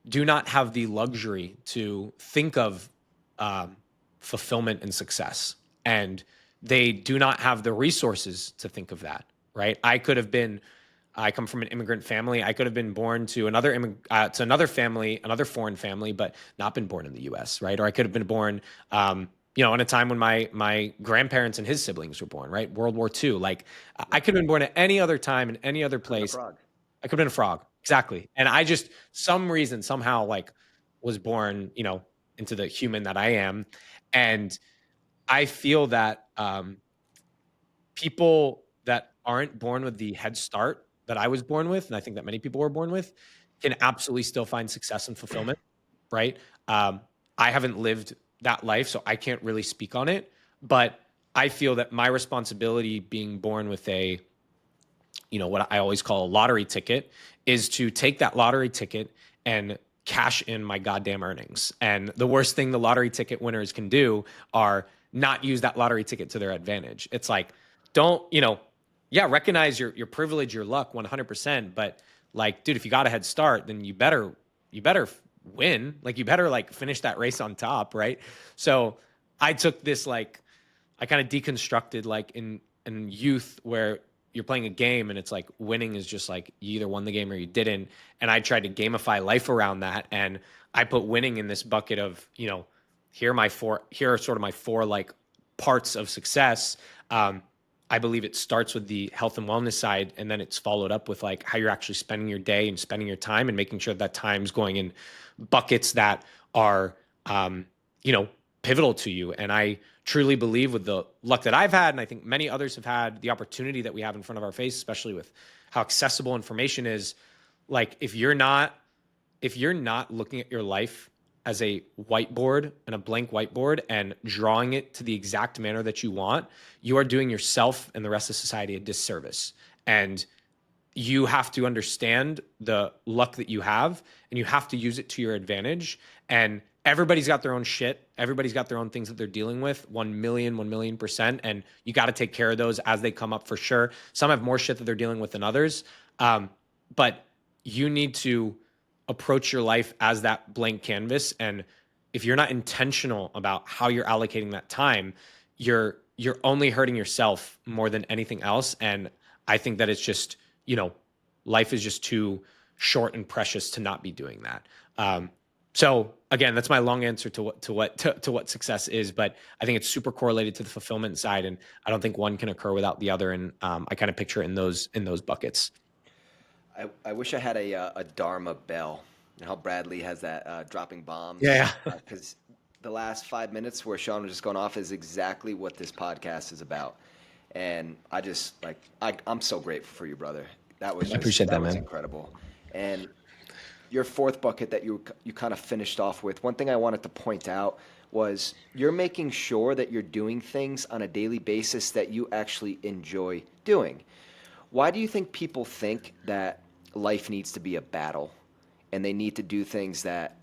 do not have the luxury to think of fulfillment and success, and they do not have the resources to think of that, right? I come from an immigrant family. I could have been born to another family, another foreign family, but not been born in the U.S., right? Or I could have been born in a time when my grandparents and his siblings were born, right? World War II. Like, I could have been born at any other time in any other place. I could have been a frog. Exactly. And I just, somehow like was born, into the human that I am. And I feel that people that aren't born with the head start that I was born with, and I think that many people were born with, can absolutely still find success and fulfillment, right? I haven't lived that life, so I can't really speak on it. But I feel that my responsibility, being born with a, what I always call a lottery ticket, is to take that lottery ticket and cash in my goddamn earnings. And the worst thing the lottery ticket winners can do are not use that lottery ticket to their advantage. It's like, don't, recognize your privilege, your luck 100%. But like, dude, if you got a head start, then you better win. Like, you better like finish that race on top, right? So I took this, like, I kind of deconstructed, like, in in youth where you're playing a game and it's like winning is just like you either won the game or you didn't. And I tried to gamify life around that. And I put winning in this bucket of, here are sort of my four like parts of success. I believe it starts with the health and wellness side, and then it's followed up with like how you're actually spending your day and spending your time and making sure that time's going in buckets that are, pivotal to you. And I truly believe with the luck that I've had, and I think many others have had, the opportunity that we have in front of our face, especially with how accessible information is, like if you're not looking at your life as a whiteboard and a blank whiteboard and drawing it to the exact manner that you want, you are doing yourself and the rest of society a disservice. And you have to understand the luck that you have, and you have to use it to your advantage. And everybody's got their own shit. Everybody's got their own things that they're dealing with, 1 million%. And you got to take care of those as they come up for sure. Some have more shit that they're dealing with than others. But you need to approach your life as that blank canvas. And if you're not intentional about how you're allocating that time, you're only hurting yourself more than anything else. And I think that it's just, life is just too short and precious to not be doing that. So again, that's my long answer to what success is, but I think it's super correlated to the fulfillment side, and I don't think one can occur without the other. And I kind of picture it in those buckets. I wish I had a Dharma bell. You know how Bradley has that dropping bombs? Yeah. Because the last 5 minutes where Shaun was just going off is exactly what this podcast is about. And I just I'm so grateful for you, brother. That was I appreciate that, was man. incredible. And your fourth bucket that you kind of finished off with, one thing I wanted to point out was you're making sure that you're doing things on a daily basis that you actually enjoy doing. Why do you think people think that life needs to be a battle and they need to do things that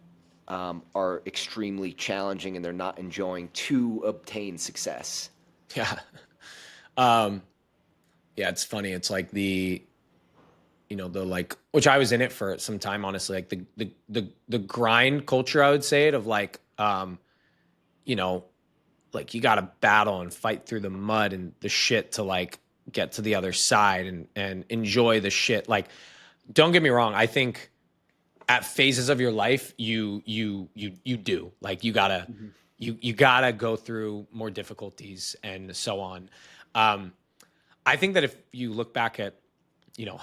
are extremely challenging and they're not enjoying to obtain success? Yeah. Yeah, it's funny. It's like which I was in it for some time, honestly, like the grind culture, I would say it, of like, like you got to battle and fight through the mud and the shit to like get to the other side and enjoy the shit. Like, don't get me wrong. I think at phases of your life, you do like, you gotta, you gotta go through more difficulties and so on. I think that if you look back at,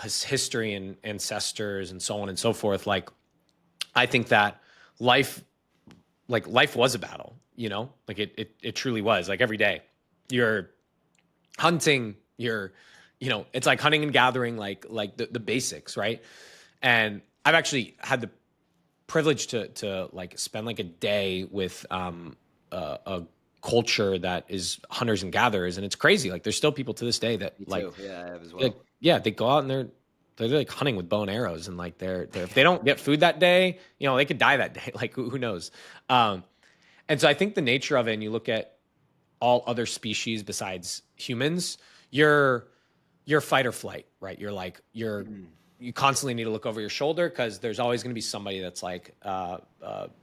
his history and ancestors and so on and so forth, like, I think that life was a battle, like it truly was. Like every day you're hunting, it's like hunting and gathering, like the basics, right? And I've actually had the privilege to like spend like a day with a culture that is hunters and gatherers, and it's crazy. Like there's still people to this day that Me like, too. Yeah, I have as well. they go out and they're like hunting with bow and arrows, and like they're if they don't get food that day, they could die that day. Like who knows? And so I think the nature of it, and you look at all other species besides humans, you're fight or flight, right? You're like you constantly need to look over your shoulder because there's always going to be somebody that's like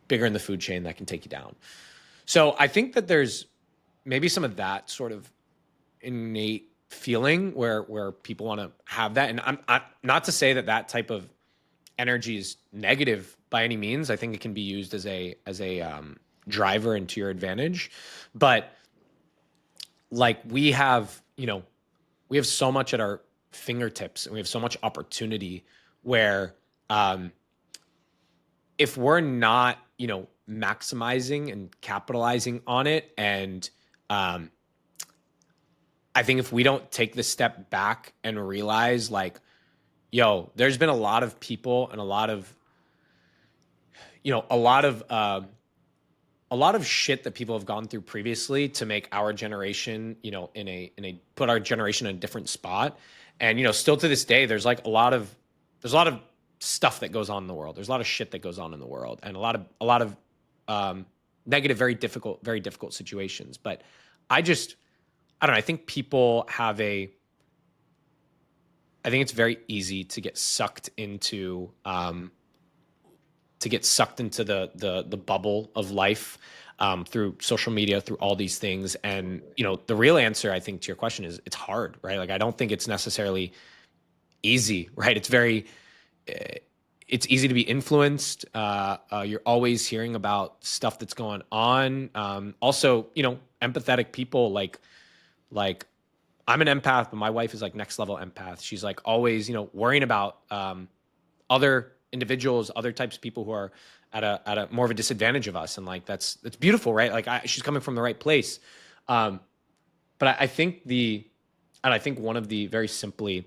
bigger in the food chain that can take you down. So I think that there's maybe some of that sort of innate feeling where people want to have that. And I'm not to say that type of energy is negative by any means. I think it can be used as a driver into your advantage. But like we have so much at our fingertips, and we have so much opportunity where if we're not, maximizing and capitalizing on it, and I think if we don't take the step back and realize like, there's been a lot of people and a lot of shit that people have gone through previously to make our generation, put our generation in a different spot. And, still to this day, there's like a lot of stuff that goes on in the world. There's a lot of shit that goes on in the world, and a lot of negative, very difficult situations. But I don't know. I think people have I think it's very easy to get sucked into the bubble of life. through social media, through all these things. And, the real answer, I think, to your question is it's hard, right? Like, I don't think it's necessarily easy, right? It's easy to be influenced. You're always hearing about stuff that's going on. Also, empathetic people like I'm an empath, but my wife is like next level empath. She's like always, worrying about other individuals, other types of people who are at a more of a disadvantage of us, and like that's beautiful, right? Like she's coming from the right place. Um, but I think I think one of the very simply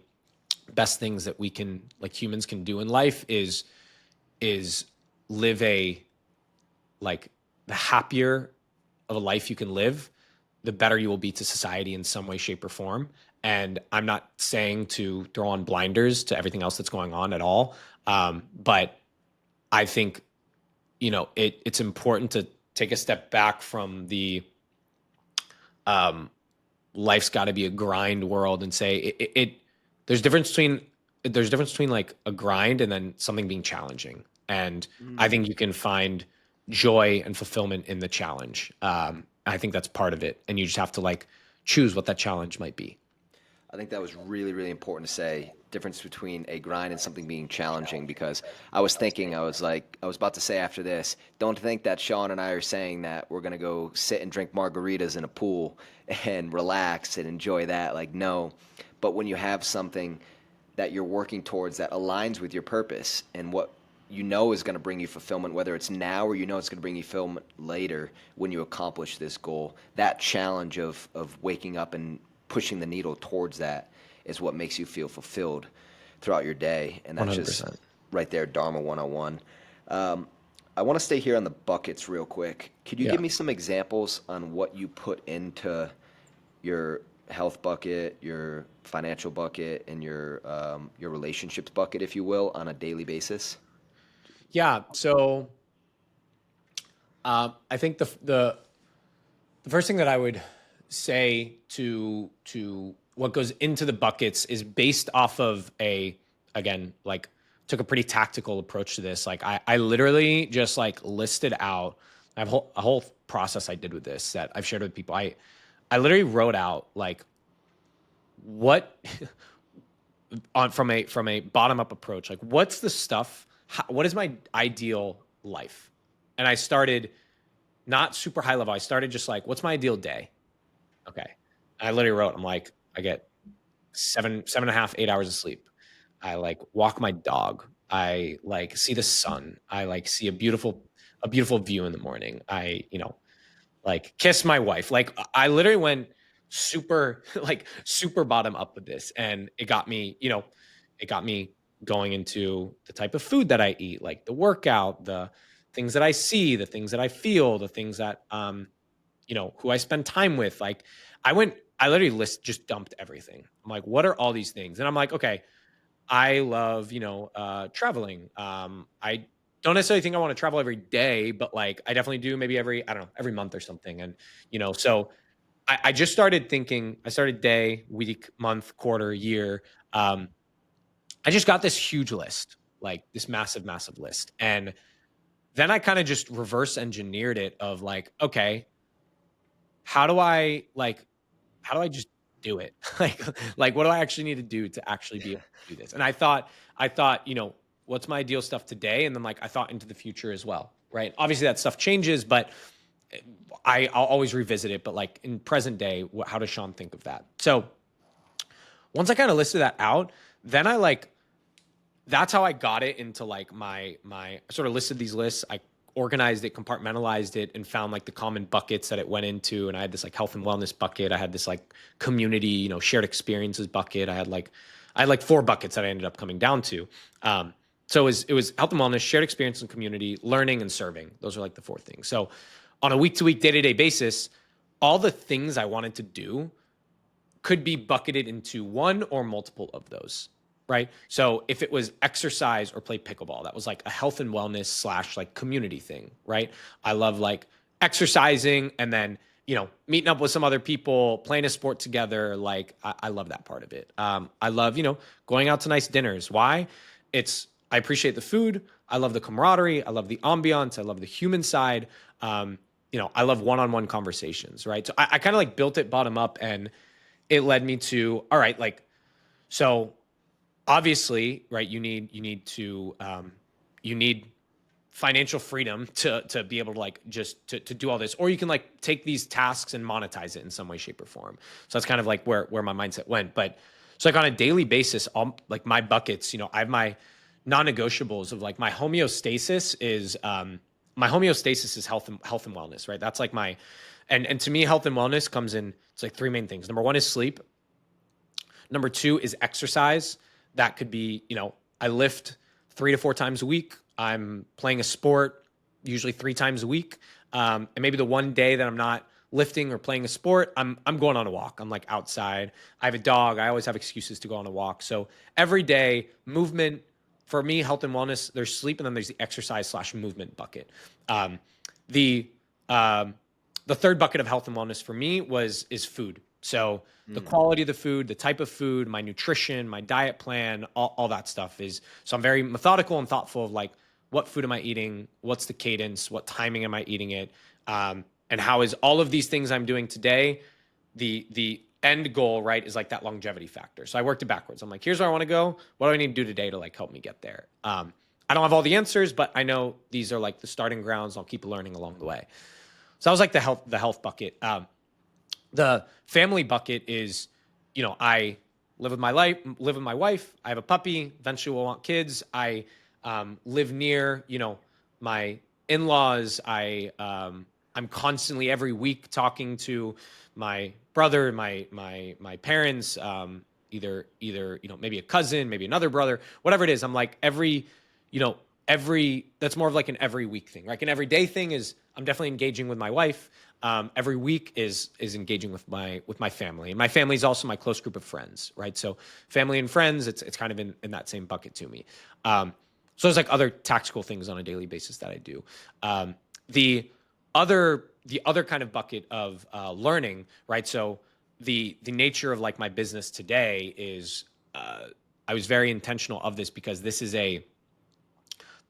best things that we can, like humans can do in life is live like the happier of a life you can live, the better you will be to society in some way, shape, or form. And I'm not saying to throw on blinders to everything else that's going on at all. But I think, it's important to take a step back from the life's got to be a grind world and say there's difference between like a grind and then something being challenging. And I think you can find joy and fulfillment in the challenge. I think that's part of it. And you just have to like choose what that challenge might be. I think that was really, really important to say, difference between a grind and something being challenging, because I was about to say after this, don't think that Shaun and I are saying that we're going to go sit and drink margaritas in a pool and relax and enjoy that. Like, no. But when you have something that you're working towards that aligns with your purpose and what you know is going to bring you fulfillment, whether it's now or it's going to bring you fulfillment later when you accomplish this goal, that challenge of waking up and pushing the needle towards that is what makes you feel fulfilled throughout your day. And that's 100%. just right there, Dharma 101. I want to stay here on the buckets real quick. Could you give me some examples on what you put into your health bucket, your financial bucket, and your relationships bucket, if you will, on a daily basis? Yeah. So I think the first thing that I would say to what goes into the buckets is based off of again, like took a pretty tactical approach to this. Like I literally just like listed out, I have a whole process I did with this that I've shared with people. I literally wrote out like what from a bottom up approach, like what's the stuff, what is my ideal life? And I started not super high level. I started just like, what's my ideal day? Okay. I literally wrote, I'm like, I get 7.5, 8 hours of sleep. I like walk my dog. I like see the sun. I like see a beautiful view in the morning. I, like kiss my wife. Like I literally went super, like super bottom up with this. And it got me, going into the type of food that I eat, like the workout, the things that I see, the things that I feel, the things that, who I spend time with. Like I literally just dumped everything. I'm like, what are all these things? And I'm like, okay, I love, traveling. I don't necessarily think I want to travel every day, but like I definitely do maybe I don't know, every month or something. And, so I just started thinking, I started day, week, month, quarter, year. I just got this huge list, like this massive, massive list. And then I kind of just reverse engineered it of like, okay, how do I just do it? like what do I actually need to do to actually be able to do this? And I thought, what's my ideal stuff today? And then like I thought into the future as well, right? Obviously that stuff changes, but I'll always revisit it. But like in present day, how does Shaun think of that? So once I kind of listed that out, then that's how I got it into like my I sort of listed these lists. I organized it, compartmentalized it, and found like the common buckets that it went into. And I had this like health and wellness bucket. I had this like community, shared experiences bucket. I had like 4 buckets that I ended up coming down to. So it was health and wellness, shared experience and community, learning and serving. Those are like the 4 things. So on a week to week, day to day basis, all the things I wanted to do could be bucketed into one or multiple of those. Right. So if it was exercise or play pickleball, that was like a health and wellness / like community thing. Right. I love like exercising and then, meeting up with some other people, playing a sport together. Like I love that part of it. I love, going out to nice dinners. Why? I appreciate the food. I love the camaraderie. I love the ambiance. I love the human side. I love one-on-one conversations, right? So I kind of like built it bottom up, and it led me to, all right, like, so obviously, right, you need financial freedom to be able to like just to do all this, or you can like take these tasks and monetize it in some way, shape, or form. So that's kind of like where my mindset went. But so like on a daily basis, all like my buckets, I have my non-negotiables of like my homeostasis is health and wellness, right? That's like my and to me, health and wellness comes in, it's like three main things. Number one is sleep. Number two is exercise. That could be, I lift 3 to 4 times a week. I'm playing a sport usually 3 times a week. And maybe the one day that I'm not lifting or playing a sport, I'm going on a walk. I'm like outside. I have a dog. I always have excuses to go on a walk. So every day, movement for me, health and wellness, there's sleep, and then there's the exercise/movement bucket. Um, the um, the third bucket of health and wellness for me is food. So the quality of the food, the type of food, my nutrition, my diet plan, all that stuff is, so I'm very methodical and thoughtful of like, what food am I eating? What's the cadence? What timing am I eating it? And how is all of these things I'm doing today, the end goal, right, is like that longevity factor. So I worked it backwards. I'm like, here's where I want to go. What do I need to do today to like help me get there? I don't have all the answers, but I know these are like the starting grounds. I'll keep learning along the way. So that was like the health bucket. The family bucket is, I live with my wife. I have a puppy. Eventually, we'll want kids. I live near, my in-laws. I'm constantly every week talking to my brother, my parents, either maybe a cousin, maybe another brother, whatever it is. I'm like you know that's more of like an every week thing. Like an everyday thing is I'm definitely engaging with my wife. Every week is engaging with my family, and my family is also my close group of friends, right? So family and friends, it's kind of in that same bucket to me. So there's like other tactical things on a daily basis that I do. The other kind of bucket of learning, right? So the nature of like my business today is, I was very intentional of this because the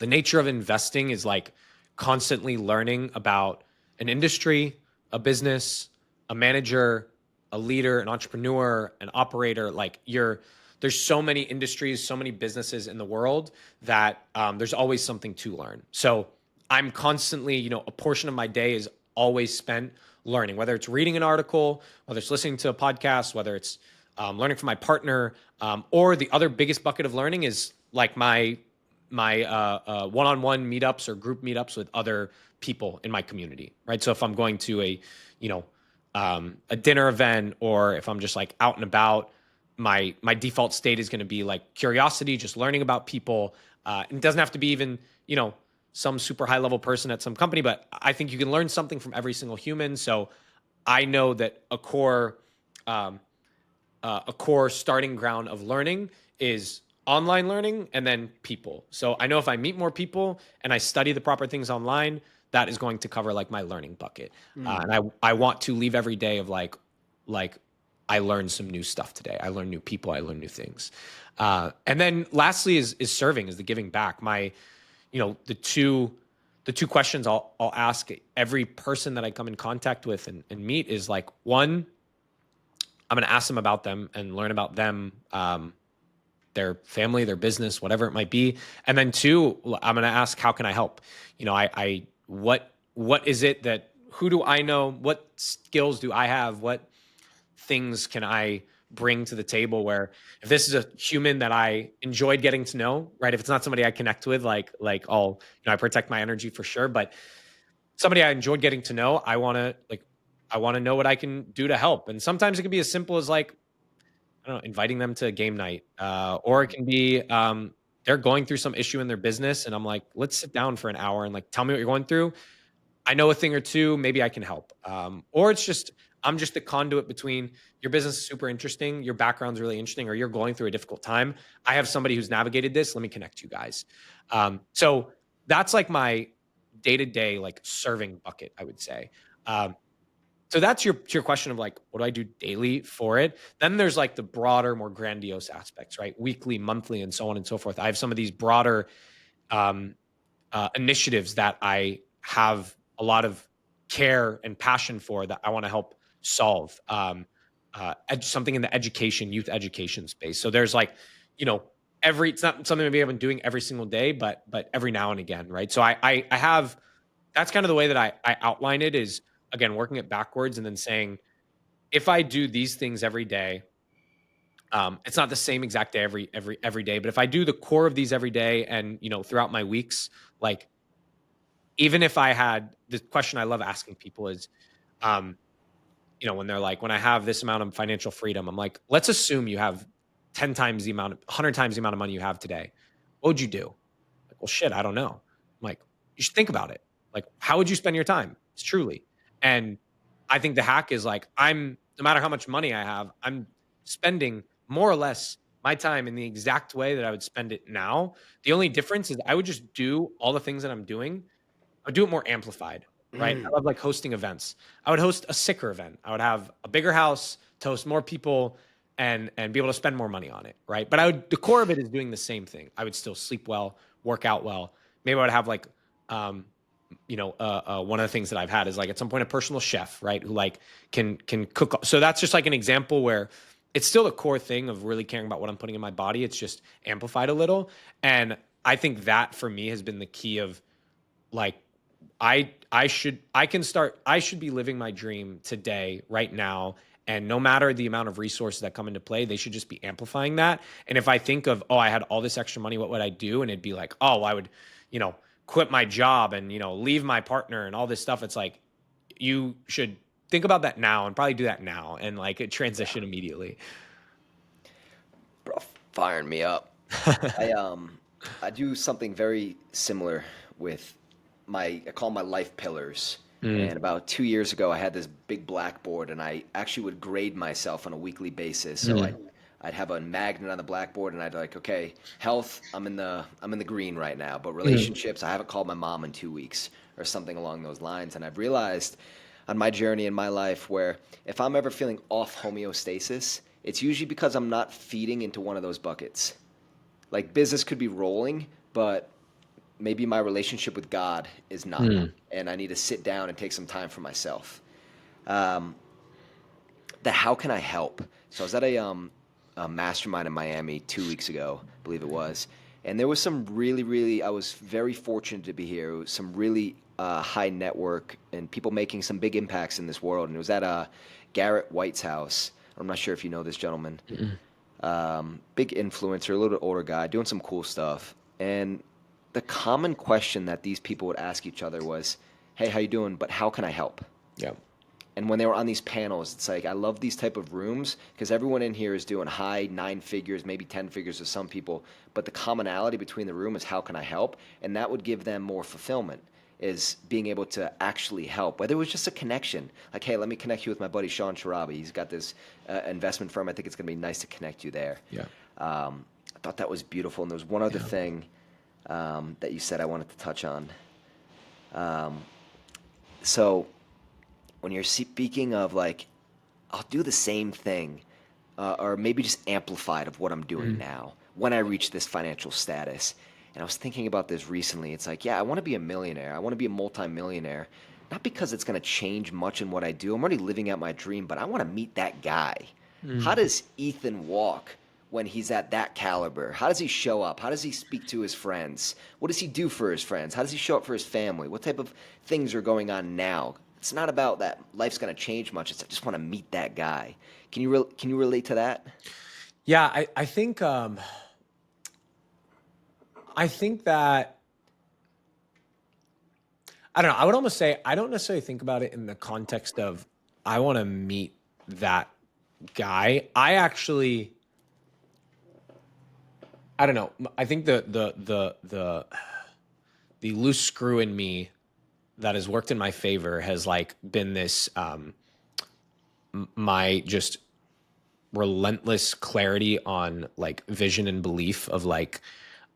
nature of investing is like constantly learning about an industry, a business, a manager, a leader, an entrepreneur, an operator. Like there's so many industries, so many businesses in the world that there's always something to learn. So I'm constantly, a portion of my day is always spent learning, whether it's reading an article, whether it's listening to a podcast, whether it's learning from my partner, or the other biggest bucket of learning is like my one-on-one meetups or group meetups with other people in my community, right? So if I'm going to a dinner event, or if I'm just like out and about, my default state is going to be like curiosity, just learning about people. And it doesn't have to be even, some super high level person at some company, but I think you can learn something from every single human. So I know that a core starting ground of learning is online learning and then people. So I know if I meet more people and I study the proper things online, that is going to cover like my learning bucket. And I want to leave every day of like I learned some new stuff today. I learned new people. I learned new things. And then lastly is serving, is the giving back. The two questions I'll ask every person that I come in contact with and meet is like, one, I'm going to ask them about them and learn about them, their family, their business, whatever it might be. And then two, I'm going to ask, how can I help? What is it that, who do I know? What skills do I have? What things can I bring to the table, where if this is a human that I enjoyed getting to know, right? If it's not somebody I connect with, like I protect my energy for sure, but somebody I enjoyed getting to know, I want to know what I can do to help. And sometimes it can be as simple as like, I don't know, inviting them to a game night, or it can be they're going through some issue in their business, and I'm like, let's sit down for an hour and like tell me what you're going through. I know a thing or two, maybe I can help. Or it's just I'm just the conduit between your business is super interesting, your background's really interesting, or you're going through a difficult time. I have somebody who's navigated this. Let me connect you guys. So that's like my day to day like serving bucket, I would say. So that's your question of like, what do I do daily for it? Then there's like the broader, more grandiose aspects, right? Weekly, monthly, and so on and so forth. I have some of these broader initiatives that I have a lot of care and passion for that I want to help solve. Something in the youth education space. So there's like, it's not something maybe I've been doing every single day, but every now and again, right? So I have, that's kind of the way that I outline it, is again working it backwards and then saying, if I do these things every day, it's not the same exact day every day, but if I do the core of these every day and throughout my weeks, like, even if I had, the question I love asking people is, um, when they're like, when I have this amount of financial freedom, I'm like, let's assume you have 10 times the amount, 100 times the amount of money you have today. What would you do? Like, well, shit, I don't know. I'm like, you should think about it. Like, how would you spend your time? It's truly. And I think the hack is like, no matter how much money I have, I'm spending more or less my time in the exact way that I would spend it now. The only difference is I would just do all the things that I'm doing. I would do it more amplified, right? I love like hosting events. I would host a sicker event. I would have a bigger house to host more people and be able to spend more money on it, right? But the core of it is doing the same thing. I would still sleep well, work out well. Maybe I would have like, one of the things that I've had is like at some point a personal chef, right? Who like can cook. So that's just like an example where it's still the core thing of really caring about what I'm putting in my body. It's just amplified a little. And I think that for me has been the key of like, I should be living my dream today, right now. And no matter the amount of resources that come into play, they should just be amplifying that. And if I think of, oh, I had all this extra money, what would I do? And it'd be like, oh, I would, quit my job and, leave my partner and all this stuff. It's like, you should think about that now and probably do that now and like transition immediately. Bro, firing me up. I do something very similar with I call my life pillars. And about 2 years ago, I had this big blackboard, and I actually would grade myself on a weekly basis. So I'd have a magnet on the blackboard, and I'd like, okay, health, I'm in the green right now, but relationships, I haven't called my mom in 2 weeks or something along those lines. And I've realized on my journey in my life where if I'm ever feeling off homeostasis, it's usually because I'm not feeding into one of those buckets. Like business could be rolling, but maybe my relationship with God is not, and I need to sit down and take some time for myself. How can I help? So I was at a mastermind in Miami 2 weeks ago, I believe it was, and there was some really, I was very fortunate to be here. It was some really high network and people making some big impacts in this world, and it was at Garrett White's house. I'm not sure if you know this gentleman. Big influencer, a little bit older guy, doing some cool stuff. And the common question that these people would ask each other was, hey, how you doing? But how can I help? Yeah. And when they were on these panels, it's like, I love these type of rooms because everyone in here is doing high 9 figures, maybe 10 figures with some people. But the commonality between the room is how can I help? And that would give them more fulfillment, is being able to actually help. Whether it was just a connection, like, hey, let me connect you with my buddy Shaun Sharabi. He's got this investment firm. I think it's going to be nice to connect you there. Yeah. I thought that was beautiful. And there was one other thing that you said I wanted to touch on. So when you're speaking of like, I'll do the same thing, or maybe just amplified of what I'm doing now when I reach this financial status. And I was thinking about this recently. It's like, yeah, I want to be a millionaire. I want to be a multimillionaire. Not because it's going to change much in what I do. I'm already living out my dream, but I want to meet that guy. How does Ethan walk when he's at that caliber? How does he show up? How does he speak to his friends? What does he do for his friends? How does he show up for his family? What type of things are going on now? It's not about that life's going to change much. It's I just want to meet that guy. Can you relate to that? Yeah, I think that, I don't know. I would almost say I don't necessarily think about it in the context of I want to meet that guy. I don't know. I think the loose screw in me that has worked in my favor has like been this my just relentless clarity on like vision and belief of like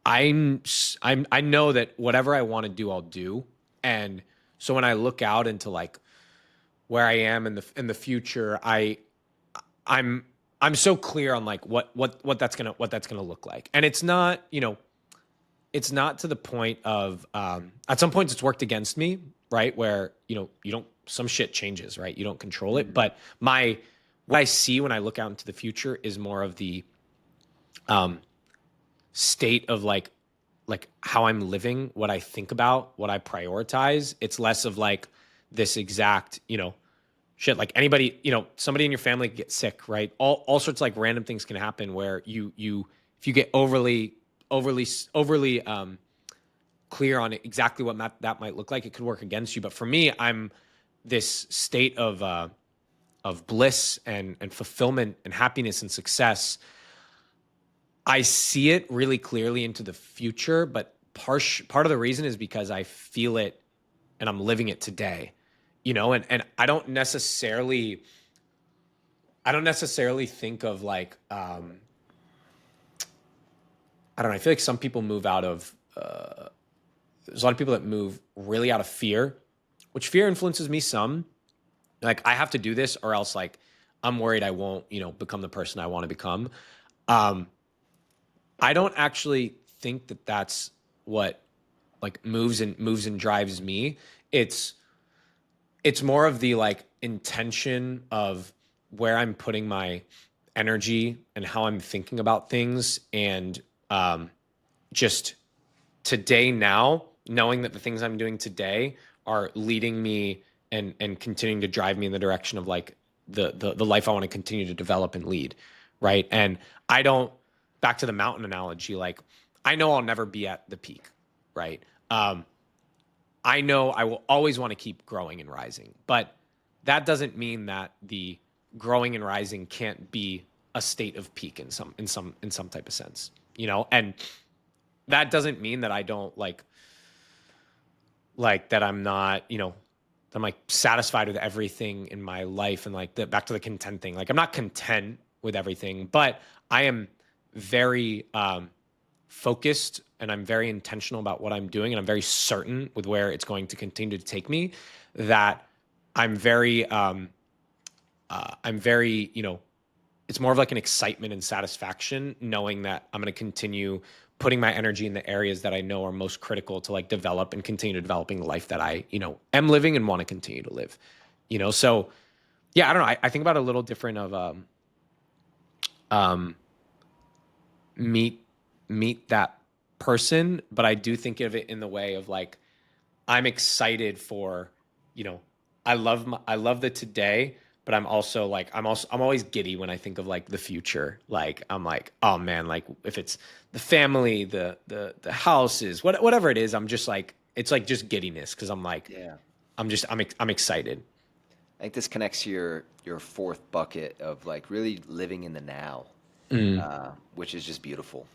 I know that whatever I want to do, I'll do. And so when I look out into like where I am in the future, I'm so clear on like what that's gonna look like. And it's not, to the point of at some points it's worked against me, right? Where you don't some shit changes, right? You don't control it. But what I see when I look out into the future is more of the state of like how I'm living, what I think about, what I prioritize. It's less of like this exact, shit, like anybody, somebody in your family could get sick, right? All sorts of like random things can happen where if you get overly clear on exactly what that might look like, it could work against you. But for me, I'm this state of bliss and fulfillment and happiness and success. I see it really clearly into the future, but part of the reason is because I feel it and I'm living it today, and I don't necessarily think of like, I don't know. I feel like some people move out of, there's a lot of people that move really out of fear, which fear influences me some. Like I have to do this or else like I'm worried I won't, become the person I want to become. I don't actually think that that's what like moves and drives me. It's more of the like intention of where I'm putting my energy and how I'm thinking about things, and just today now, knowing that the things I'm doing today are leading me and continuing to drive me in the direction of like the life I want to continue to develop and lead, right? And I don't, back to the mountain analogy, like I know I'll never be at the peak, right? I know I will always want to keep growing and rising, but that doesn't mean that the growing and rising can't be a state of peak in some type of sense, and that doesn't mean that I don't like that I'm not, I'm like satisfied with everything in my life, and like back to the content thing. Like I'm not content with everything, but I am very focused and I'm very intentional about what I'm doing, and I'm very certain with where it's going to continue to take me. That I'm very, it's more of like an excitement and satisfaction knowing that I'm going to continue putting my energy in the areas that I know are most critical to like develop and continue developing the life that I, am living and want to continue to live, So yeah, I don't know. I think about it a little different of, meet that person, but I do think of it in the way of like, I'm excited for, I love the today, but I'm also like, I'm always giddy when I think of like the future. Like, I'm like, oh man, like if it's the family, the houses, whatever it is, I'm just like, it's like just giddiness. Cause I'm like, Yeah. I'm excited. I think this connects to your fourth bucket of like really living in the now, which is just beautiful.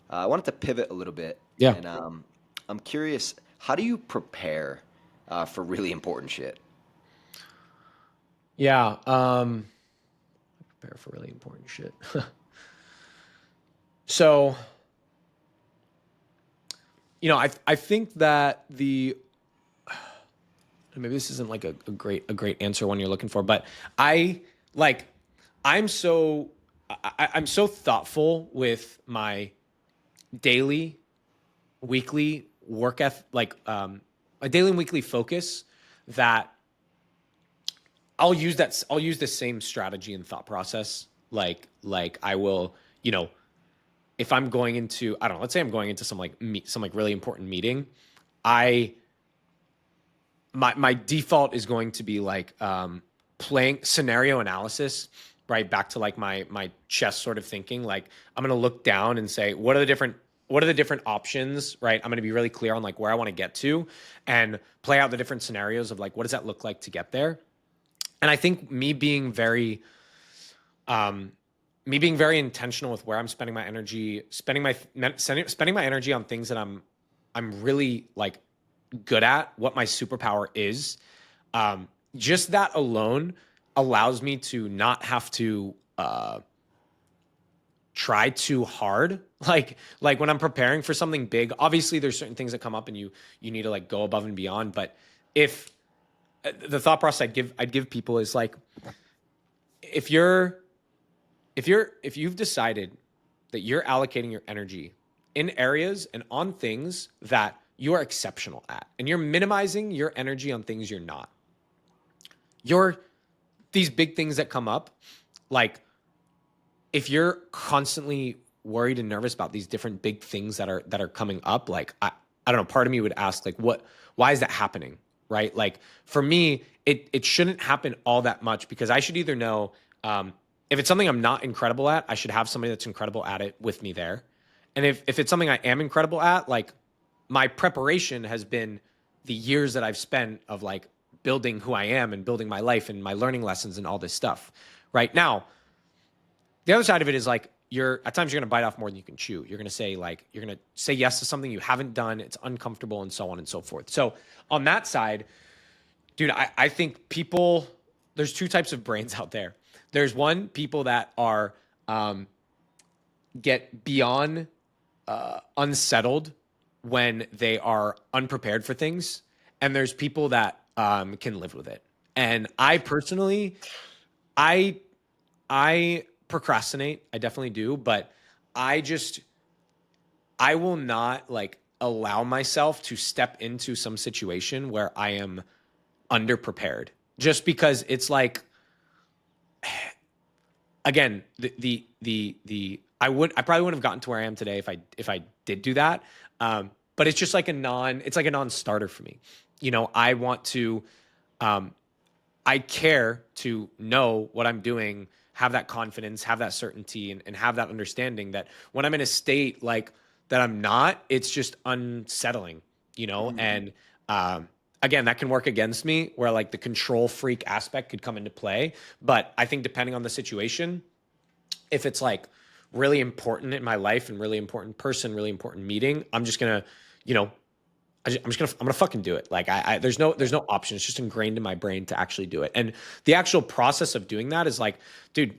I wanted to pivot a little bit, Yeah. and I'm curious, how do you prepare for really important shit? Yeah. Prepare for really important shit. So, I think that maybe this isn't like a great answer one you're looking for, but I like, I'm so, I'm so thoughtful with my daily, weekly work ethic, like, a daily and weekly focus, that I'll use the same strategy and thought process. Like I will, if I'm going into, I don't know, let's say I'm going into some like some like really important meeting, I my default is going to be like playing scenario analysis, right? Back to like my chess sort of thinking. Like I'm going to look down and say, what are the different options, right? I'm going to be really clear on like where I want to get to, and play out the different scenarios of like, what does that look like to get there? And I think me being very intentional with where I'm spending my energy, spending my energy on things that I'm really like good at, what my superpower is. Just that alone allows me to not have to try too hard. Like when I'm preparing for something big, obviously there's certain things that come up and you need to like go above and beyond. But if the thought process I'd give people is like, if you've decided that you're allocating your energy in areas and on things that you are exceptional at, and you're minimizing your energy on things you're not, you're these big things that come up, like if you're constantly worried and nervous about these different big things that are coming up, like I don't know, part of me would ask like why is that happening? Right? Like for me, it shouldn't happen all that much because I should either know if it's something I'm not incredible at, I should have somebody that's incredible at it with me there. And if it's something I am incredible at, like my preparation has been the years that I've spent of like building who I am and building my life and my learning lessons and all this stuff. Right now, the other side of it is like at times you're going to bite off more than you can chew. You're going to say yes to something you haven't done. It's uncomfortable and so on and so forth. So on that side, dude, I think there's two types of brains out there. There's people that are get beyond unsettled when they are unprepared for things. And there's people that can live with it. And I personally, I procrastinate. I definitely do, but I will not like allow myself to step into some situation where I am underprepared just because it's like, again, I probably wouldn't have gotten to where I am today if I did do that. But it's just like it's like a non-starter for me. You know, I care to know what I'm doing, have that confidence, have that certainty, and have that understanding that when I'm in a state like that I'm not, it's just unsettling, you know? Mm-hmm. And again, that can work against me where like the control freak aspect could come into play. But I think depending on the situation, if it's like really important in my life and really important person, really important meeting, I'm just gonna, you know, I'm gonna fucking do it. Like there's no option. It's just ingrained in my brain to actually do it. And the actual process of doing that is like, dude,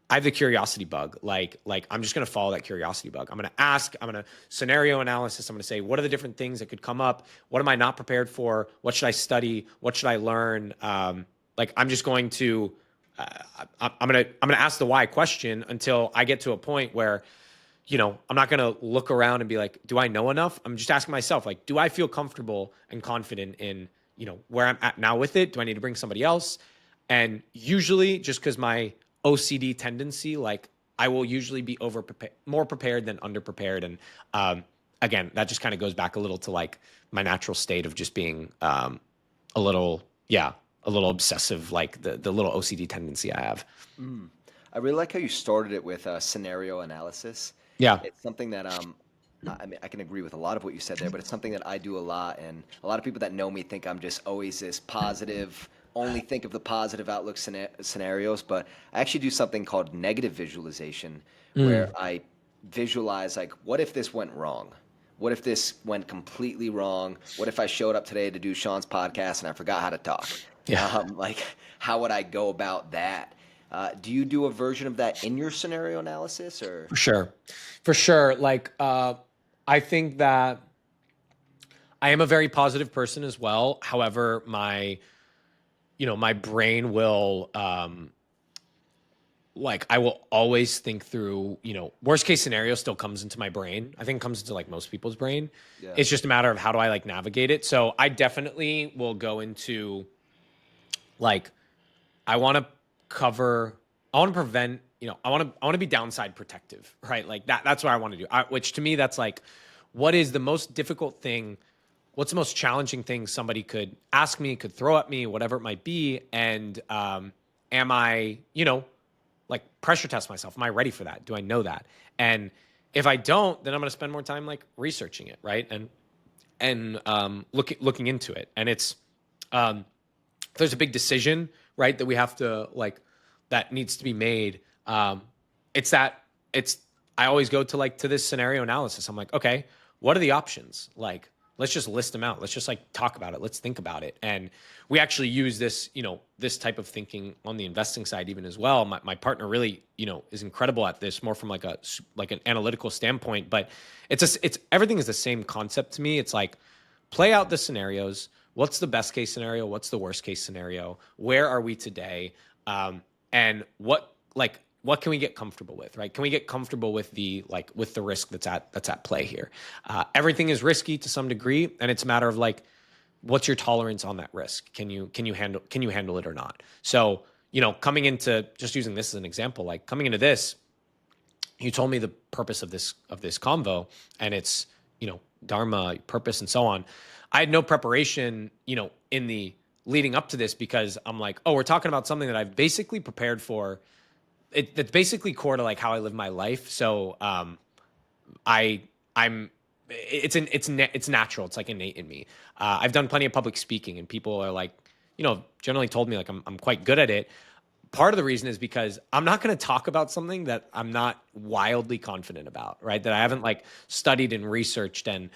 I have the curiosity bug. Like I'm just gonna follow that curiosity bug. I'm gonna ask. I'm gonna scenario analysis. I'm gonna say, what are the different things that could come up? What am I not prepared for? What should I study? What should I learn? Like I'm just going to, I'm gonna ask the why question until I get to a point where, you know, I'm not going to look around and be like, do I know enough? I'm just asking myself, like, do I feel comfortable and confident in, you know, where I'm at now with it? Do I need to bring somebody else? And usually just because my OCD tendency, like I will usually be more prepared than underprepared. And again, that just kind of goes back a little to like my natural state of just being a little obsessive, like the little OCD tendency I have. Mm. I really like how you started it with scenario analysis. Yeah. It's something that I mean, I can agree with a lot of what you said there, but it's something that I do a lot, and a lot of people that know me think I'm just always this positive, only think of the positive outlook scenarios. But I actually do something called negative visualization, where Mm. I visualize like, what if this went wrong? What if this went completely wrong? What if I showed up today to do Shaun's podcast and I forgot how to talk? Yeah. Like, how would I go about that? Do you do a version of that in your scenario analysis, or? For sure. For sure. Like, I think that I am a very positive person as well. However, my brain will, like, I will always think through, worst case scenario still comes into my brain. I think it comes into like most people's brain. Yeah. It's just a matter of how do I like navigate it. So I definitely will go into like, I want to cover, I want to prevent, I want to be downside protective, right? Like that's what I want to do. Which to me, that's like, what is the most difficult thing? What's the most challenging thing somebody could ask me, could throw at me, whatever it might be? And am I, like pressure test myself? Am I ready for that? Do I know that? And if I don't, then I'm going to spend more time like researching it, right? And looking into it. And it's if there's a big decision, right, that we have to like that needs to be made. It's I always go to this scenario analysis. I'm like, okay, what are the options? Like, let's just list them out. Let's just like talk about it. Let's think about it. And we actually use this, this type of thinking on the investing side even as well. My partner really, is incredible at this, more from like an analytical standpoint. But it's everything is the same concept to me. It's like play out the scenarios. What's the best case scenario? What's the worst case scenario? Where are we today? And what can we get comfortable with, right? Can we get comfortable with the risk that's at play here? Everything is risky to some degree, and it's a matter of like, what's your tolerance on that risk? Can you handle it or not? So, coming into, just using this as an example, like coming into this, you told me the purpose of this convo, and it's, Dharma, purpose, and so on. I had no preparation, in the leading up to this, because I'm like, oh, we're talking about something that I've basically prepared for. That's basically core to like how I live my life. So I I'm it's natural. It's like innate in me. I've done plenty of public speaking, and people are like, generally told me like I'm quite good at it. Part of the reason is because I'm not going to talk about something that I'm not wildly confident about, right? That I haven't like studied and researched and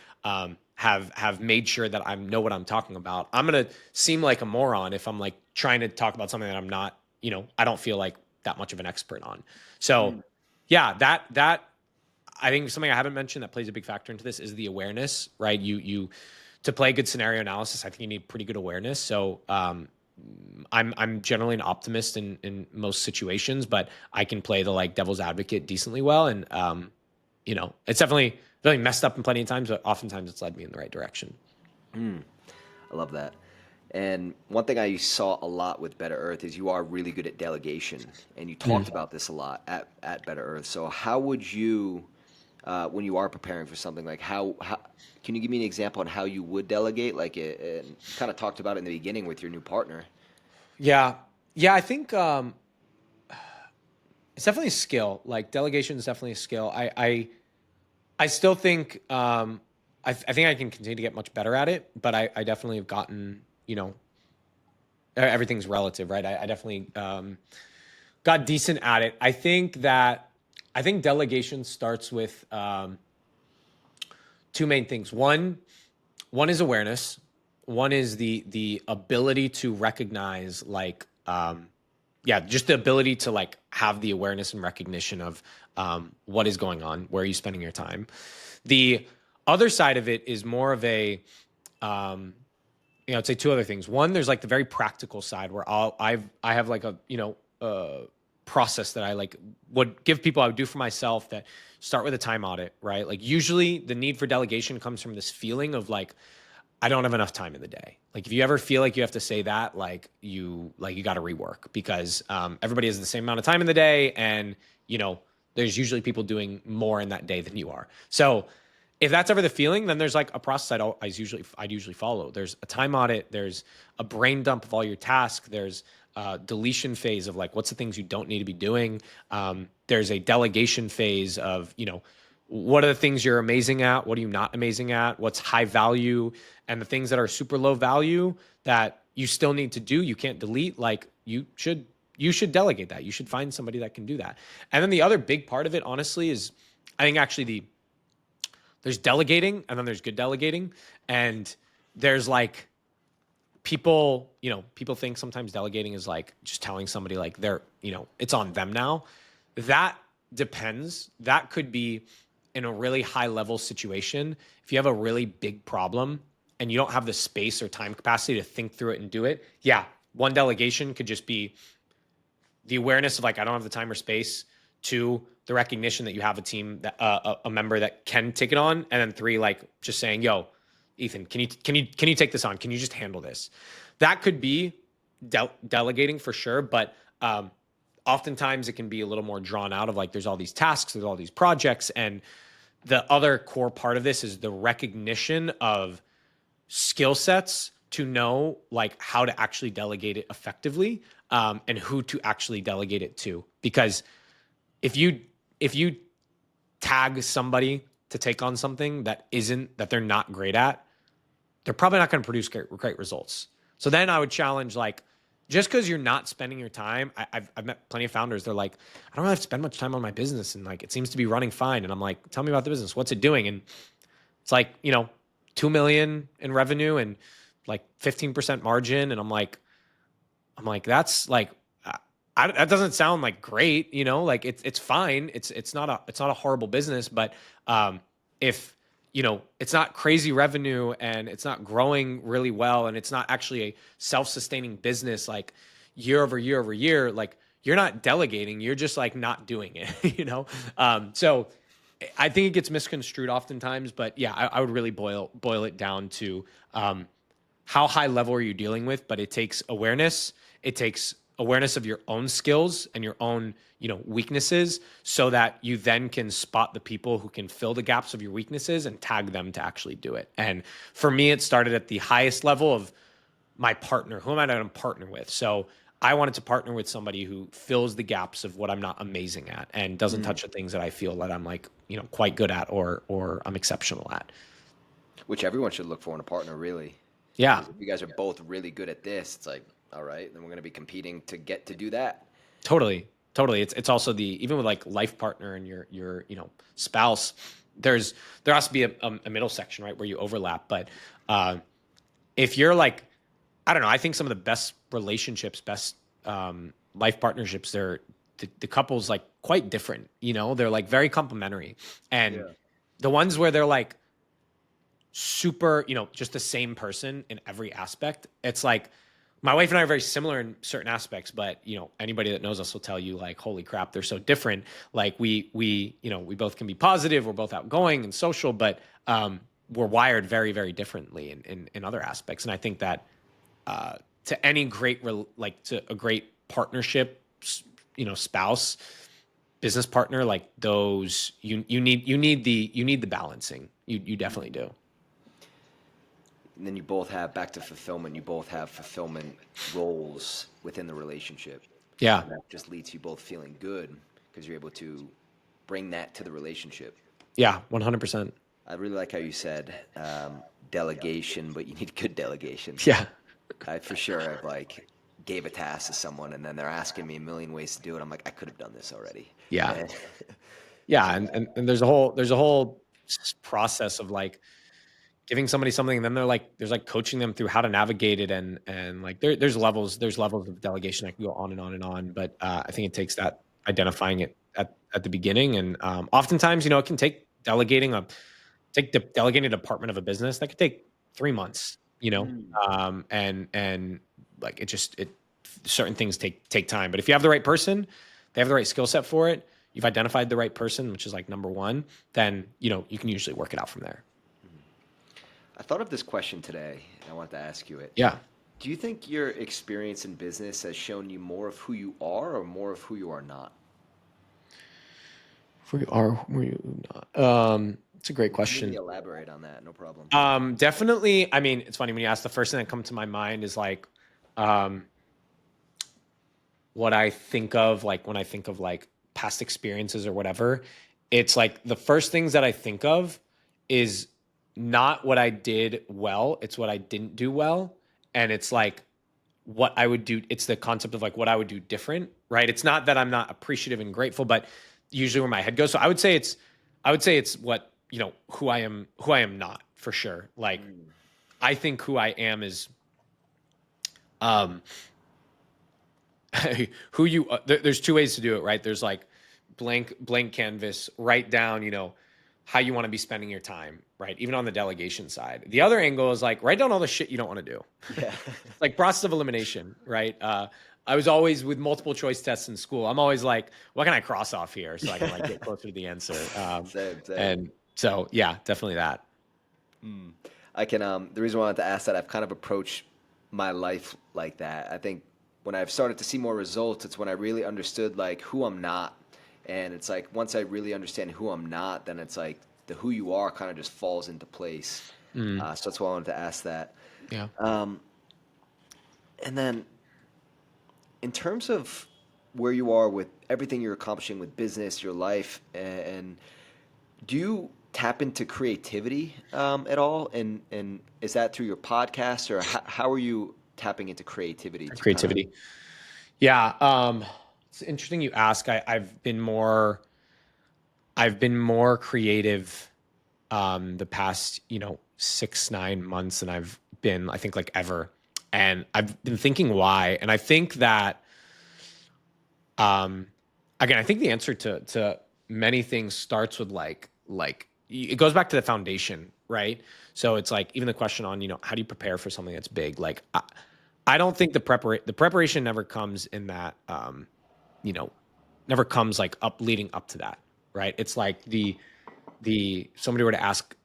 have made sure that I know what I'm talking about. I'm going to seem like a moron if I'm like trying to talk about something that I'm not, I don't feel like that much of an expert on. So, yeah, that I think something I haven't mentioned that plays a big factor into this is the awareness, right? You to play good scenario analysis, I think you need pretty good awareness. So I'm generally an optimist in most situations, but I can play the like devil's advocate decently well. And it's definitely really messed up in plenty of times, but oftentimes it's led me in the right direction. I love that. And one thing I saw a lot with Better Earth is you are really good at delegation, and you talked about this a lot at Better Earth. So how would you, when you are preparing for something, like how can you give me an example on how you would delegate? Like, and kind of talked about it in the beginning with your new partner. Yeah. I think it's definitely a skill. Like delegation is definitely a skill. I still think I think I can continue to get much better at it, but I definitely have gotten, everything's relative, right? I definitely got decent at it. I think delegation starts with two main things. One is awareness. One is the ability to recognize like just the ability to like have the awareness and recognition of what is going on, where are you spending your time. The other side of it is more of a I'd say two other things. One, there's like the very practical side where I have like a process that I like would give people, I would do for myself, that start with a time audit, right? Like usually the need for delegation comes from this feeling of like, I don't have enough time in the day. Like if you ever feel like you have to say that, like you got to rework, because everybody has the same amount of time in the day, and there's usually people doing more in that day than you are. So if that's ever the feeling, then there's like a process I'd usually follow. There's a time audit. There's a brain dump of all your tasks. There's a deletion phase of like, what's the things you don't need to be doing. There's a delegation phase of, what are the things you're amazing at? What are you not amazing at? What's high value? And the things that are super low value that you still need to do, you can't delete. Like you should delegate that. You should find somebody that can do that. And then the other big part of it, honestly, is I think actually there's delegating, and then there's good delegating. And there's like people think sometimes delegating is like just telling somebody like they're, it's on them now. That depends. That could be in a really high level situation. If you have a really big problem and you don't have the space or time capacity to think through it and do it, yeah, one delegation could just be the awareness of like, I don't have the time or space. Two, the recognition that you have a team that a member that can take it on. And then three, like just saying, yo, Ethan, can you take this on? Can you just handle this? That could be delegating for sure. But oftentimes it can be a little more drawn out of like, there's all these tasks, there's all these projects. And the other core part of this is the recognition of skill sets to know like how to actually delegate it effectively, and who to actually delegate it to. Because if you tag somebody to take on something that they're not great at, they're probably not going to produce great results. So then I would challenge, like, just because you're not spending your time, I've met plenty of founders. They're like, I don't really have to spend much time on my business, and like it seems to be running fine. And I'm like, tell me about the business. What's it doing? And it's like, 2 million in revenue and like 15% margin. And I'm like, that's like, that doesn't sound like great, like it's fine. It's not a horrible business, but if it's not crazy revenue and it's not growing really well and it's not actually a self-sustaining business, like year over year over year, like you're not delegating, you're just like not doing it, So I think it gets misconstrued oftentimes, but yeah, I would really boil it down to how high level are you dealing with, but it takes awareness. It takes awareness of your own skills and your own, weaknesses, so that you then can spot the people who can fill the gaps of your weaknesses and tag them to actually do it. And for me, it started at the highest level of my partner. Who am I going to partner with? So I wanted to partner with somebody who fills the gaps of what I'm not amazing at and doesn't touch the things that I feel that I'm like, quite good at or I'm exceptional at. Which everyone should look for in a partner, really. Yeah, Because if you guys are both really good at this, it's like, all right, then we're going to be competing to get to do that. totally. Totally. It's also even with like life partner and your spouse, there has to be a middle section, right, where you overlap. But if you're like, I don't know, I think some of the best relationships, best life partnerships, the couple's like quite different. They're like very complementary, and the ones where they're like super, just the same person in every aspect. It's like my wife and I are very similar in certain aspects, but anybody that knows us will tell you like, holy crap, they're so different. Like we both can be positive, we're both outgoing and social, but we're wired very, very differently in other aspects. And I think that to any great to a great partnership, spouse, business partner, like those, you need the balancing. You definitely do. And then you both have, back to fulfillment, you both have fulfillment roles within the relationship. Yeah. And that just leads you both feeling good because you're able to bring that to the relationship. Yeah, 100%. I really like how you said delegation, but you need good delegation. Yeah. I for sure have like gave a task to someone and then they're asking me a million ways to do it. I'm like, I could have done this already. Yeah. And Yeah. And there's a whole process of like giving somebody something, and then there's like coaching them through how to navigate it, and like there's levels of delegation. I can go on and on and on, but I think it takes that identifying it at the beginning, and oftentimes it can take delegating a department of a business that could take 3 months, and like it certain things take time, but if you have the right person, they have the right skill set for it, you've identified the right person, which is like number one, then you can usually work it out from there. I thought of this question today, and I wanted to ask you it. Yeah. Do you think your experience in business has shown you more of who you are or more of who you are not? Who you are, who you not? It's a great question. Maybe elaborate on that, no problem. Definitely. I mean, it's funny when you ask, the first thing that comes to my mind is like, what I think of, like when I think of like past experiences or whatever, it's like the first things that I think of is not what I did well, it's what I didn't do well. And it's like what I would do. It's the concept of like what I would do different, right? It's not that I'm not appreciative and grateful, but usually where my head goes. So I would say it's what, who I am not, for sure. Like I think who I am is, who you, there's two ways to do it, right? There's like blank canvas, write down, how you want to be spending your time, right? Even on the delegation side. The other angle is like, write down all the shit you don't want to do. Yeah. Like process of elimination, right? I was always with multiple choice tests in school. I'm always like, what can I cross off here so I can like get closer to the answer? Same. And so, yeah, definitely that. I can, the reason why I wanted to ask that, I've kind of approached my life like that. I think when I've started to see more results, it's when I really understood like who I'm not. And it's like, once I really understand who I'm not, then it's like the who you are kind of just falls into place. So that's why I wanted to ask that. Yeah. And then in terms of where you are with everything you're accomplishing with business, your life, and do you tap into creativity at all? And is that through your podcast, or how are you tapping into creativity? Creativity. Yeah. It's interesting you ask. I've been more creative the past 6-9 months than I've been, I think, like ever. And I've been thinking why. And I think that again, I think the answer to many things starts with like it goes back to the foundation, right? So it's like even the question on how do you prepare for something that's big? Like I don't think the preparation never comes in that never comes like leading up to that, right? It's like somebody were to ask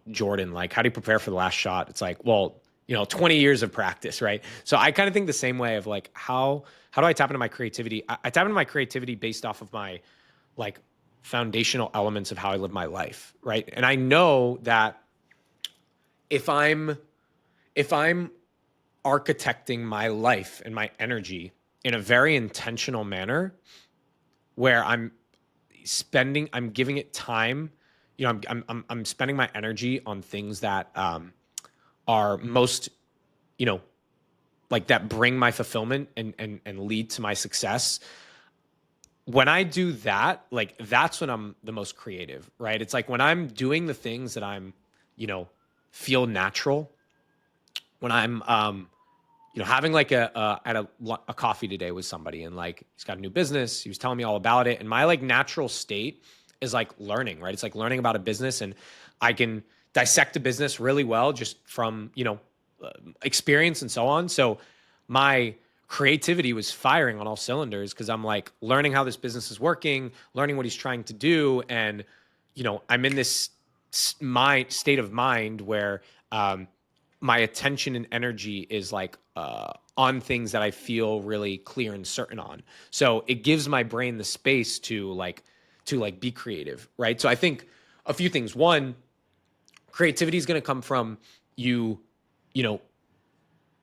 Jordan, like, how do you prepare for the last shot? It's like, well, 20 years of practice, right? So I kind of think the same way of like, how do I tap into my creativity? I tap into my creativity based off of my like foundational elements of how I live my life, right? And I know that if I'm if I'm architecting my life and my energy in a very intentional manner where I'm giving it time, I'm spending my energy on things that are most, you know, like that bring my fulfillment and lead to my success. When I do that, like that's when I'm the most creative, right? It's like when I'm doing the things that you know, feel natural, when I'm having like a coffee today with somebody and like he's got a new business, he was telling me all about it, and my like natural state is like learning, right? It's like learning about a business, and I can dissect a business really well just from experience and so on. So my creativity was firing on all cylinders because I'm like learning how this business is working, learning what he's trying to do, and I'm in this state of mind where my attention and energy is like on things that I feel really clear and certain on. So it gives my brain the space to be creative, right? So I think a few things. One, creativity is going to come from you, you know,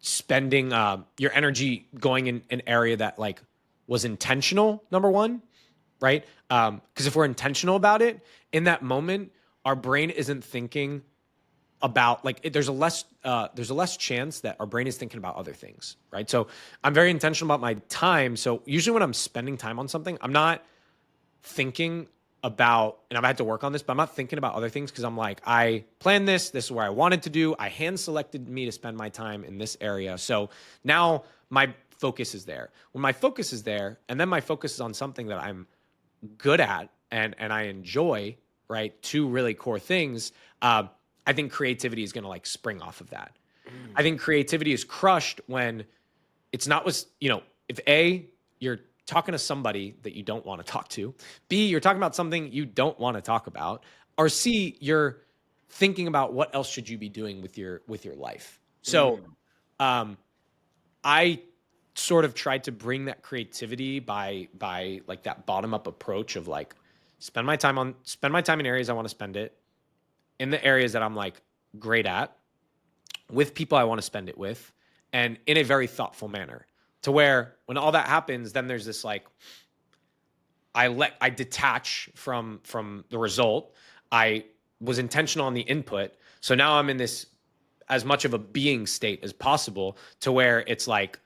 spending your energy going in an area that like was intentional. Number one, right? Because if we're intentional about it in that moment, our brain isn't thinking about like there's a less chance that our brain is thinking about other things, right? So I'm very intentional about my time. So usually when I'm spending time on something, I'm not thinking about, and I've had to work on this, but I'm not thinking about other things because I'm like, I planned this. This is where I wanted to do. I hand selected me to spend my time in this area. So now my focus is there. When my focus is there, and then my focus is on something that I'm good at and I enjoy, right? Two really core things. I think creativity is going to like spring off of that. I think creativity is crushed when it's not was, if A, you're talking to somebody that you don't want to talk to, B, you're talking about something you don't want to talk about, or C, you're thinking about what else should you be doing with your life. So I sort of tried to bring that creativity by like that bottom up approach of like spend my time in areas I want to spend it, in the areas that I'm like great at, with people I want to spend it with, and in a very thoughtful manner, to where when all that happens, then there's this like I detach from the result. I was intentional on the input. So now I'm in this as much of a being state as possible, to where it's like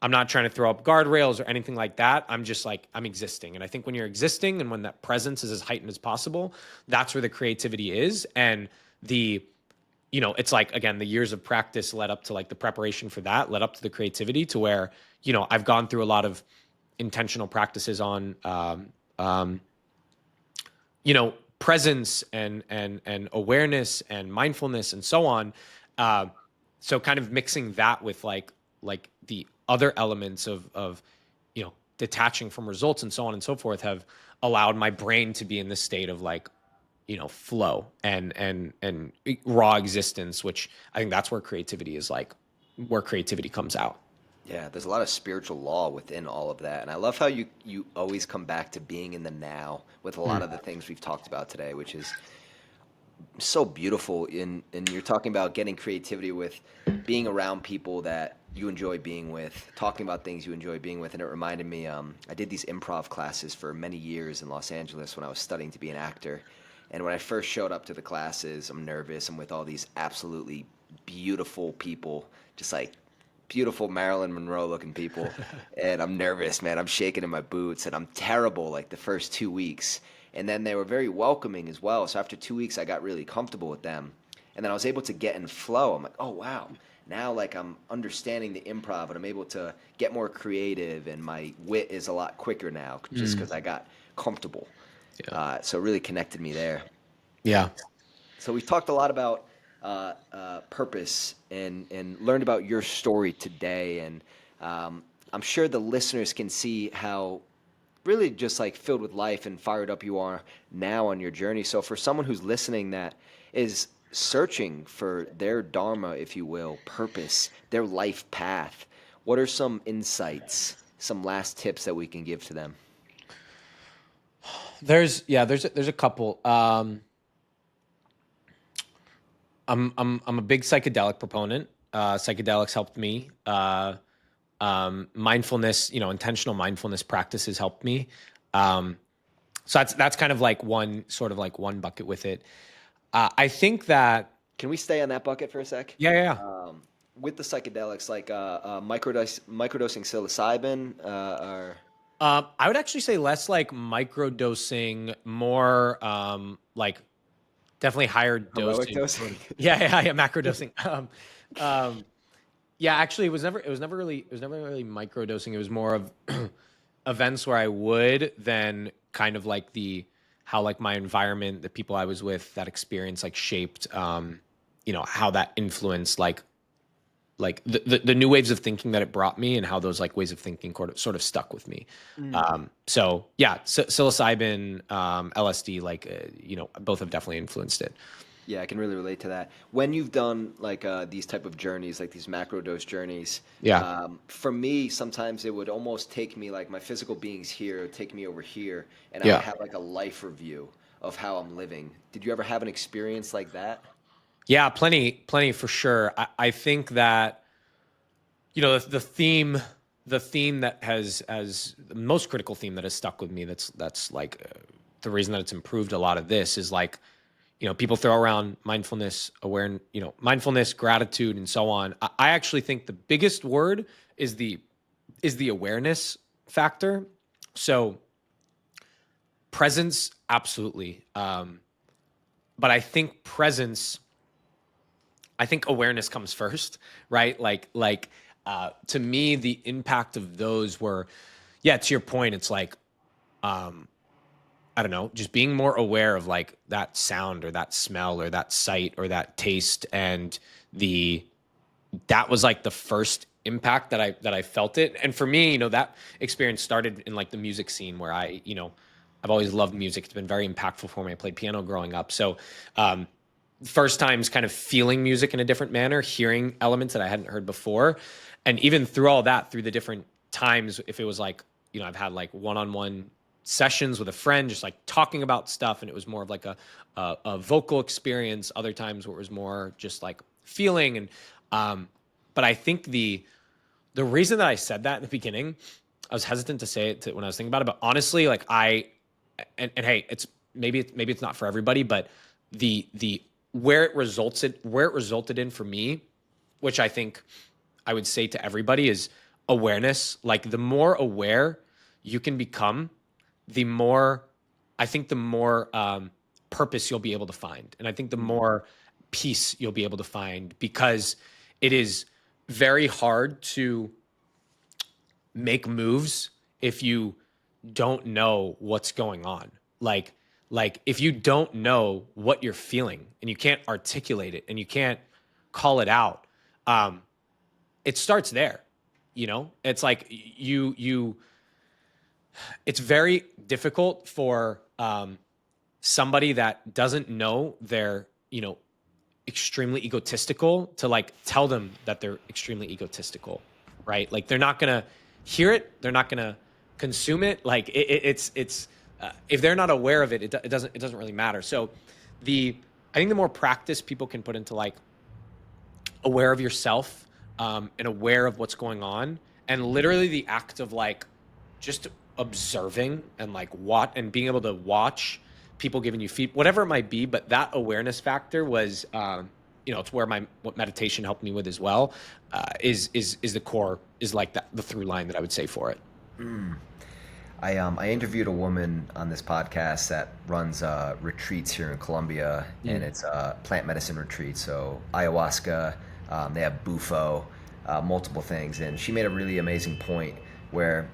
I'm not trying to throw up guardrails or anything like that. I'm just like, I'm existing. And I think when you're existing and when that presence is as heightened as possible, that's where the creativity is. And it's like, again, the years of practice led up to like the preparation for that, led up to the creativity, to where, I've gone through a lot of intentional practices on, presence and awareness and mindfulness and so on. So kind of mixing that with like the other elements of detaching from results and so on and so forth have allowed my brain to be in this state of like flow and raw existence, which I think that's where creativity is like where creativity comes out. Yeah, there's a lot of spiritual law within all of that. And I love how you always come back to being in the now with a lot of the things we've talked about today, which is so beautiful. And you're talking about getting creativity with being around people that you enjoy being with, talking about things you enjoy being with. And it reminded me, I did these improv classes for many years in Los Angeles when I was studying to be an actor. And when I first showed up to the classes, I'm nervous. I'm with all these absolutely beautiful people, just like beautiful Marilyn Monroe looking people. And I'm nervous, man. I'm shaking in my boots and I'm terrible like the first 2 weeks. And then they were very welcoming as well. So after 2 weeks, I got really comfortable with them. And then I was able to get in flow. I'm like, oh, wow. Now like I'm understanding the improv and I'm able to get more creative and my wit is a lot quicker now just because I got comfortable. Yeah. So it really connected me there. Yeah. So we've talked a lot about purpose and learned about your story today. And I'm sure the listeners can see how really just like filled with life and fired up you are now on your journey. So for someone who's listening that is searching for their dharma, if you will, purpose, their life path, what are some insights, some last tips that we can give to them? There's a couple. I'm a big psychedelic proponent. Psychedelics helped me. Mindfulness, intentional mindfulness practices helped me. Um, so that's kind of like one bucket with it. I think that Can we stay on that bucket for a sec? yeah, yeah, yeah. With the psychedelics, like microdosing psilocybin, or I would actually say less like microdosing, more like definitely higher heroic dosage. dosing. Yeah, macrodosing. Um, yeah, actually, it was never really microdosing. It was more of events where I would then kind of like how like my environment, the people I was with, that experience like shaped, how that influenced like the new waves of thinking that it brought me and how those like ways of thinking sort of stuck with me. So yeah, psilocybin, LSD, like, both have definitely influenced it. Yeah, I can really relate to that. When you've done like these type of journeys, like these macro dose journeys, Yeah. for me, sometimes it would almost take me like my physical being's here, it would take me over here, and I would Yeah. have like a life review of how I'm living. Did you ever have an experience like that? Yeah, plenty for sure. I think that, the theme that has as the most critical theme that has stuck with me, that's like, the reason that it's improved a lot of this is like, people throw around mindfulness, mindfulness, gratitude, and so on. I actually think the biggest word is the awareness factor. So presence, absolutely. But I think awareness comes first, right? To me, the impact of those were, yeah, to your point, it's like, I don't know, just being more aware of like that sound or that smell or that sight or that taste. And that was like the first impact that I felt it. And for me, that experience started in like the music scene where I've always loved music. It's been very impactful for me. I played piano growing up. So, first times kind of feeling music in a different manner, hearing elements that I hadn't heard before. And even through all that, through the different times, if it was like, I've had like one-on-one sessions with a friend, just like talking about stuff. And it was more of like a vocal experience. Other times where it was more just like feeling. But I think the reason that I said that in the beginning, I was hesitant to say it when I was thinking about it, but honestly, like and hey, maybe it's not for everybody, but the where it resulted in for me, which I think I would say to everybody, is awareness. Like the more aware you can become, the more the more purpose you'll be able to find, and I think the more peace you'll be able to find, because it is very hard to make moves if you don't know what's going on. Like if you don't know what you're feeling and you can't articulate it and you can't call it out, um, it starts there. It's like it's very difficult for somebody that doesn't know they're extremely egotistical to like tell them that they're extremely egotistical, right? Like they're not gonna hear it, they're not gonna consume it. Like it's if they're not aware of it, it doesn't really matter. So I think the more practice people can put into like aware of yourself, and aware of what's going on, and literally the act of like just observing and like and being able to watch people giving you feedback, whatever it might be. But that awareness factor was, it's where what meditation helped me with as well. Is the core, is like the through line that I would say for it. I interviewed a woman on this podcast that runs retreats here in Colombia, and it's plant medicine retreat. So ayahuasca, they have bufo, multiple things, and she made a really amazing point where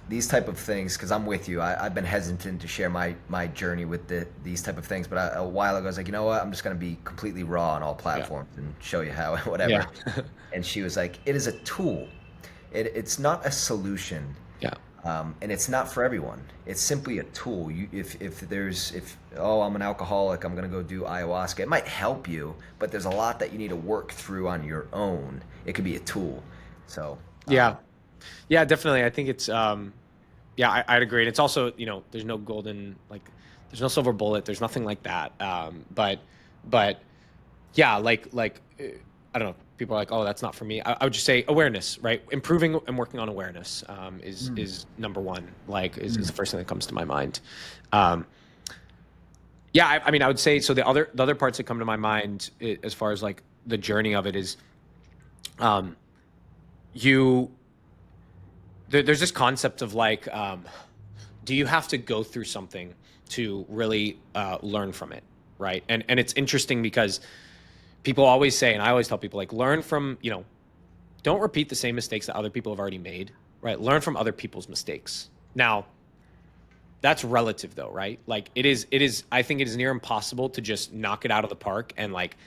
these type of things, because I'm with you, I've been hesitant to share my journey with these type of things, but a while ago I was like, you know what, I'm just going to be completely raw on all platforms and show you how, whatever. Yeah. And she was like, it is a tool. It's not a solution. Yeah. And it's not for everyone. It's simply a tool. If oh, I'm an alcoholic, I'm gonna go do ayahuasca. It might help you, but there's a lot that you need to work through on your own. It could be a tool. So Yeah. Yeah, definitely. I think it's yeah, I'd agree. And it's also, there's no golden, like, there's no silver bullet. There's nothing like that. But yeah, I don't know. People are like, oh, that's not for me. I would just say awareness, right? Improving and working on awareness is number one. Like, is the first thing that comes to my mind. Um, yeah, I mean, I would say so. The other parts that come to my mind, as far as like the journey of it, is um, you. There's this concept of like, do you have to go through something to really learn from it, right? And it's interesting because people always say, and I always tell people, like, learn from, don't repeat the same mistakes that other people have already made, right? Learn from other people's mistakes. Now, that's relative though, right? Like it is, I think it is near impossible to just knock it out of the park and like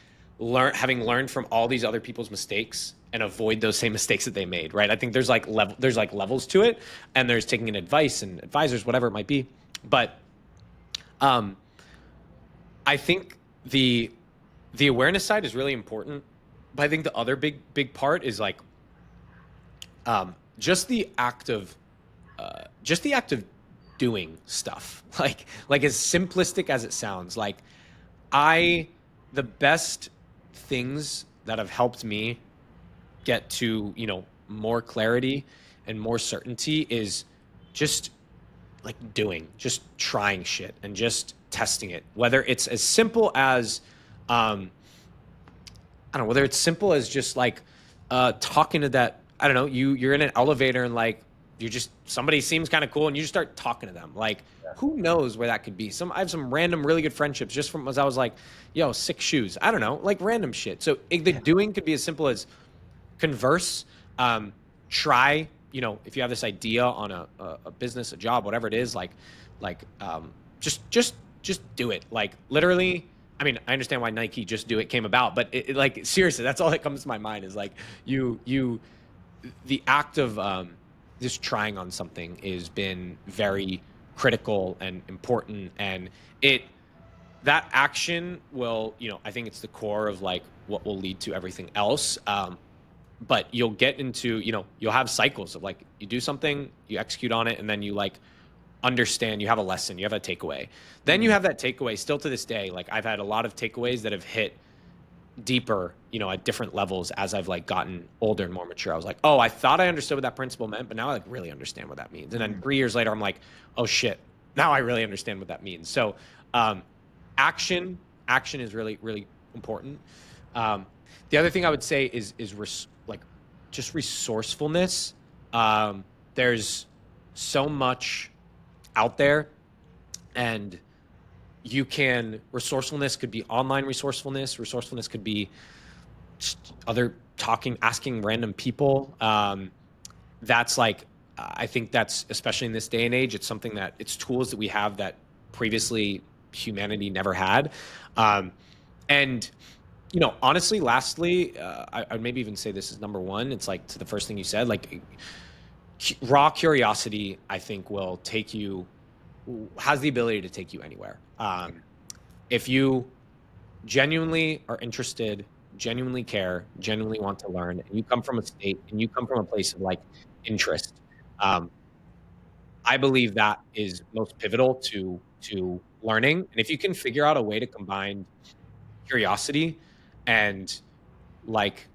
having learned from all these other people's mistakes and avoid those same mistakes that they made, right? I think there's like levels to it, and there's taking in advice and advisors, whatever it might be. But um I think the awareness side is really important. But I think the other big part is like just the act of doing stuff. Like as simplistic as it sounds, like I the best things that have helped me get to, more clarity and more certainty is just like just trying shit and just testing it. Whether it's as simple as um I don't know, whether it's simple as just like talking to that, I don't know, you're in an elevator and like you're just somebody seems kind of cool and you just start talking to them. Like who knows where that could be? I have some random really good friendships just from as I was like, yo, 6 shoes. I don't know, like random shit. So the doing could be as simple as converse, try, if you have this idea on a business, a job, whatever it is, just do it. Like literally, I mean, I understand why Nike just do it came about, but like seriously, that's all that comes to my mind is like you the act of just trying on something has been very critical and important, and it that action will, I think it's the core of like what will lead to everything else. But you'll get into, you'll have cycles of like you do something, you execute on it, and then you like understand, you have a lesson, you have a takeaway. Then you have that takeaway still to this day. Like I've had a lot of takeaways that have hit deeper, at different levels as I've like gotten older and more mature. I was like, oh, I thought I understood what that principle meant, but now I like really understand what that means. And then 3 years later, I'm like, oh shit, now I really understand what that means. So um, action is really, really important. The other thing I would say is like just resourcefulness. There's so much out there, and resourcefulness could be online resourcefulness could be just asking random people. That's like, I think that's, especially in this day and age, it's something that it's tools that we have that previously humanity never had. And honestly, lastly, I'd maybe even say this is number one. It's like to the first thing you said, like raw curiosity, I think has the ability to take you anywhere. If you genuinely are interested, genuinely care, genuinely want to learn, and you come from a state and you come from a place of like interest, um, I believe that is most pivotal to learning. And if you can figure out a way to combine curiosity and like,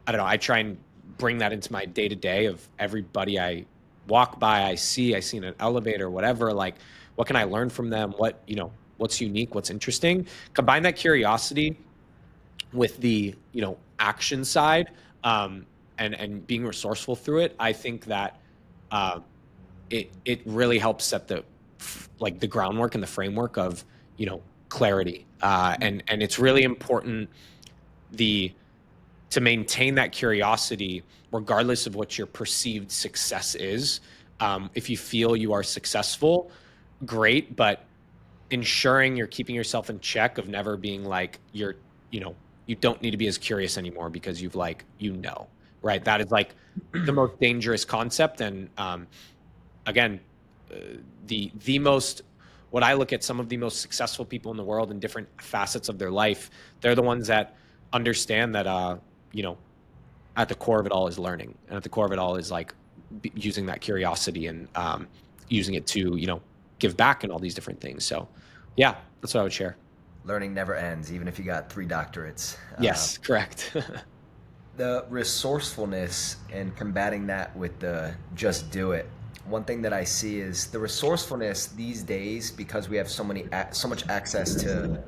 I don't know, I try and bring that into my day to day of everybody I walk by, I see in an elevator, whatever, like what can I learn from them? What's unique, what's interesting? Combine that curiosity with the, action side, and being resourceful through it. I think that uh, it really helps set the groundwork and the framework of, clarity. And it's really important the to maintain that curiosity regardless of what your perceived success is. If you feel you are successful, great, but ensuring you're keeping yourself in check of never being like you don't need to be as curious anymore because you've like, right? That is like the most dangerous concept. And again, the most, what I look at, some of the most successful people in the world in different facets of their life, they're the ones that understand that, you know, at the core of it all is learning, and at the core of it all is like using that curiosity and using it to, you know, give back and all these different things. So yeah, that's what I would share. Learning never ends, even if you got 3 doctorates. Yes, correct. The resourcefulness and combating that with the just do it. One thing that I see is the resourcefulness these days, because we have so much access to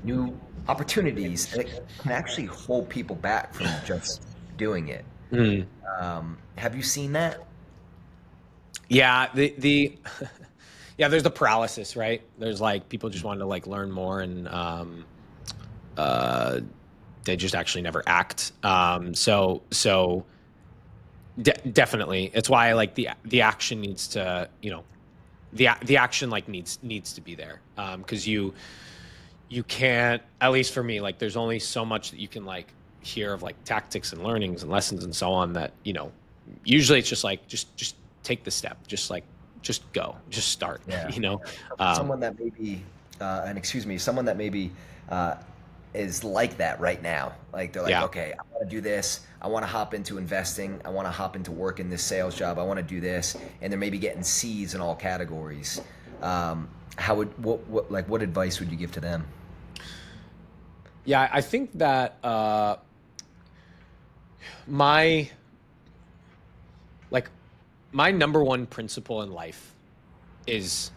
new opportunities, and it can actually hold people back from just doing it. Mm. Have you seen that? Yeah, the yeah, there's the paralysis, right? There's like people just wanting to like learn more, and uh, they just actually never act. Definitely, it's why like the action needs to, you know, the action like needs to be there, because you can't, at least for me, like there's only so much that you can like hear of like tactics and learnings and lessons and so on, that, you know, usually it's just like just take the step, just like just go, just start. Yeah. You know. Someone that maybe, someone that maybe is like that right now. Like they're like, Yeah. okay, I want to do this. I want to hop into investing. I want to hop into work in this sales job. I want to do this, and they're maybe getting C's in all categories. How would what advice would you give to them? Yeah, I think that my like my number one principle in life is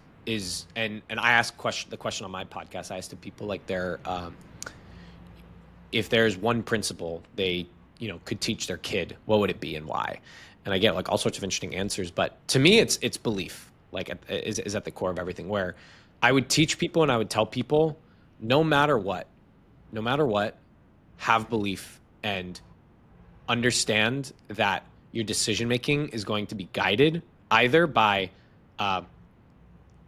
and I ask the question on my podcast. I ask to people like their if there's one principle they, you know, could teach their kid, what would it be and why? And I get like all sorts of interesting answers, but to me it's belief, like is at the core of everything. Where I would teach people and I would tell people, no matter what, have belief and understand that your decision making is going to be guided either by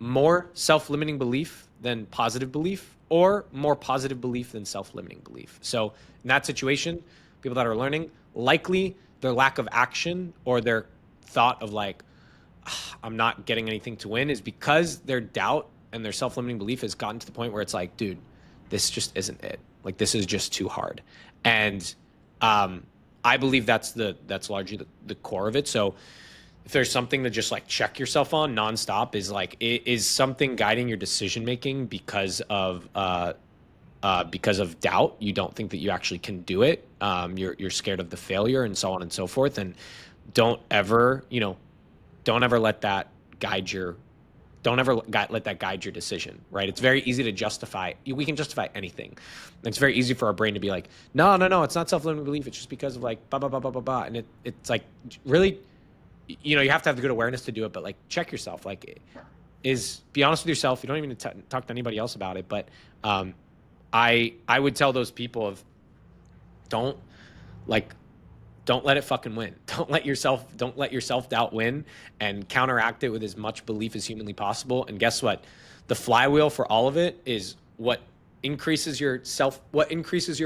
more self-limiting belief than positive belief, or more positive belief than self-limiting belief. So in that situation, people that are learning, likely their lack of action or their thought of like, I'm not getting anything to win, is because their doubt and their self-limiting belief has gotten to the point where it's like, dude, this just isn't it. Like, this is just too hard. And I believe that's largely the core of it. So if there's something to just like check yourself on nonstop, is like, is something guiding your decision making because of doubt? You don't think that you actually can do it. You're scared of the failure and so on and so forth. And don't ever let that guide your let that guide your decision, right? It's very easy to justify. We can justify anything. It's very easy for our brain to be like, no, it's not self-limiting belief. It's just because of like, blah, blah, blah, blah, blah, blah. And it's like, really, you know, you have to have the good awareness to do it, but like, check yourself. Like, be honest with yourself. You don't even talk to anybody else about it. But I would tell those people of, don't let it fucking win. Don't let your self-doubt win, and counteract it with as much belief as humanly possible. And guess what? The flywheel for all of it is what increases your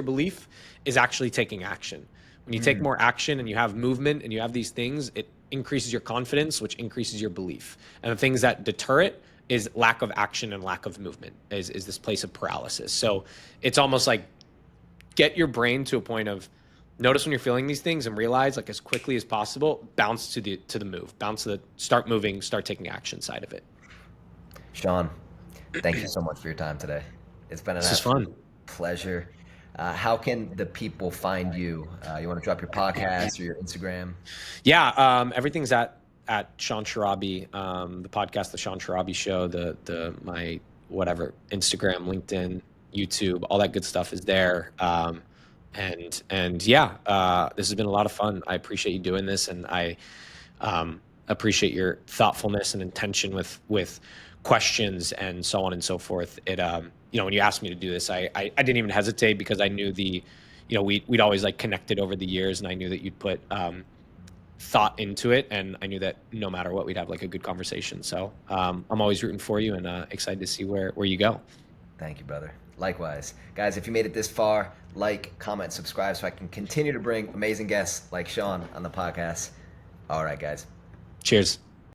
belief is actually taking action. When you take more action and you have movement and you have these things, it increases your confidence, which increases your belief. And the things that deter it is lack of action and lack of movement, is this place of paralysis. So it's almost like, get your brain to a point of, notice when you're feeling these things and realize, like, as quickly as possible, bounce to the move, start moving, start taking action side of it. Shaun, thank you so much for your time today. It's been an fun pleasure. How can the people find you? You want to drop your podcast or your Instagram? Yeah, everything's at Shaun Sharabi, the podcast, the Shaun Sharabi Show, my whatever, Instagram, LinkedIn, YouTube, all that good stuff is there. And yeah, this has been a lot of fun. I appreciate you doing this, and I appreciate your thoughtfulness and intention with questions and so on and so forth. It when you asked me to do this, I didn't even hesitate, because I knew we'd always like connected over the years, and I knew that you'd put thought into it, and I knew that no matter what, we'd have like a good conversation. So I'm always rooting for you, and excited to see where you go. Thank you, brother. Likewise. Guys, if you made it this far, like, comment, subscribe so I can continue to bring amazing guests like Shaun on the podcast. All right, guys. Cheers.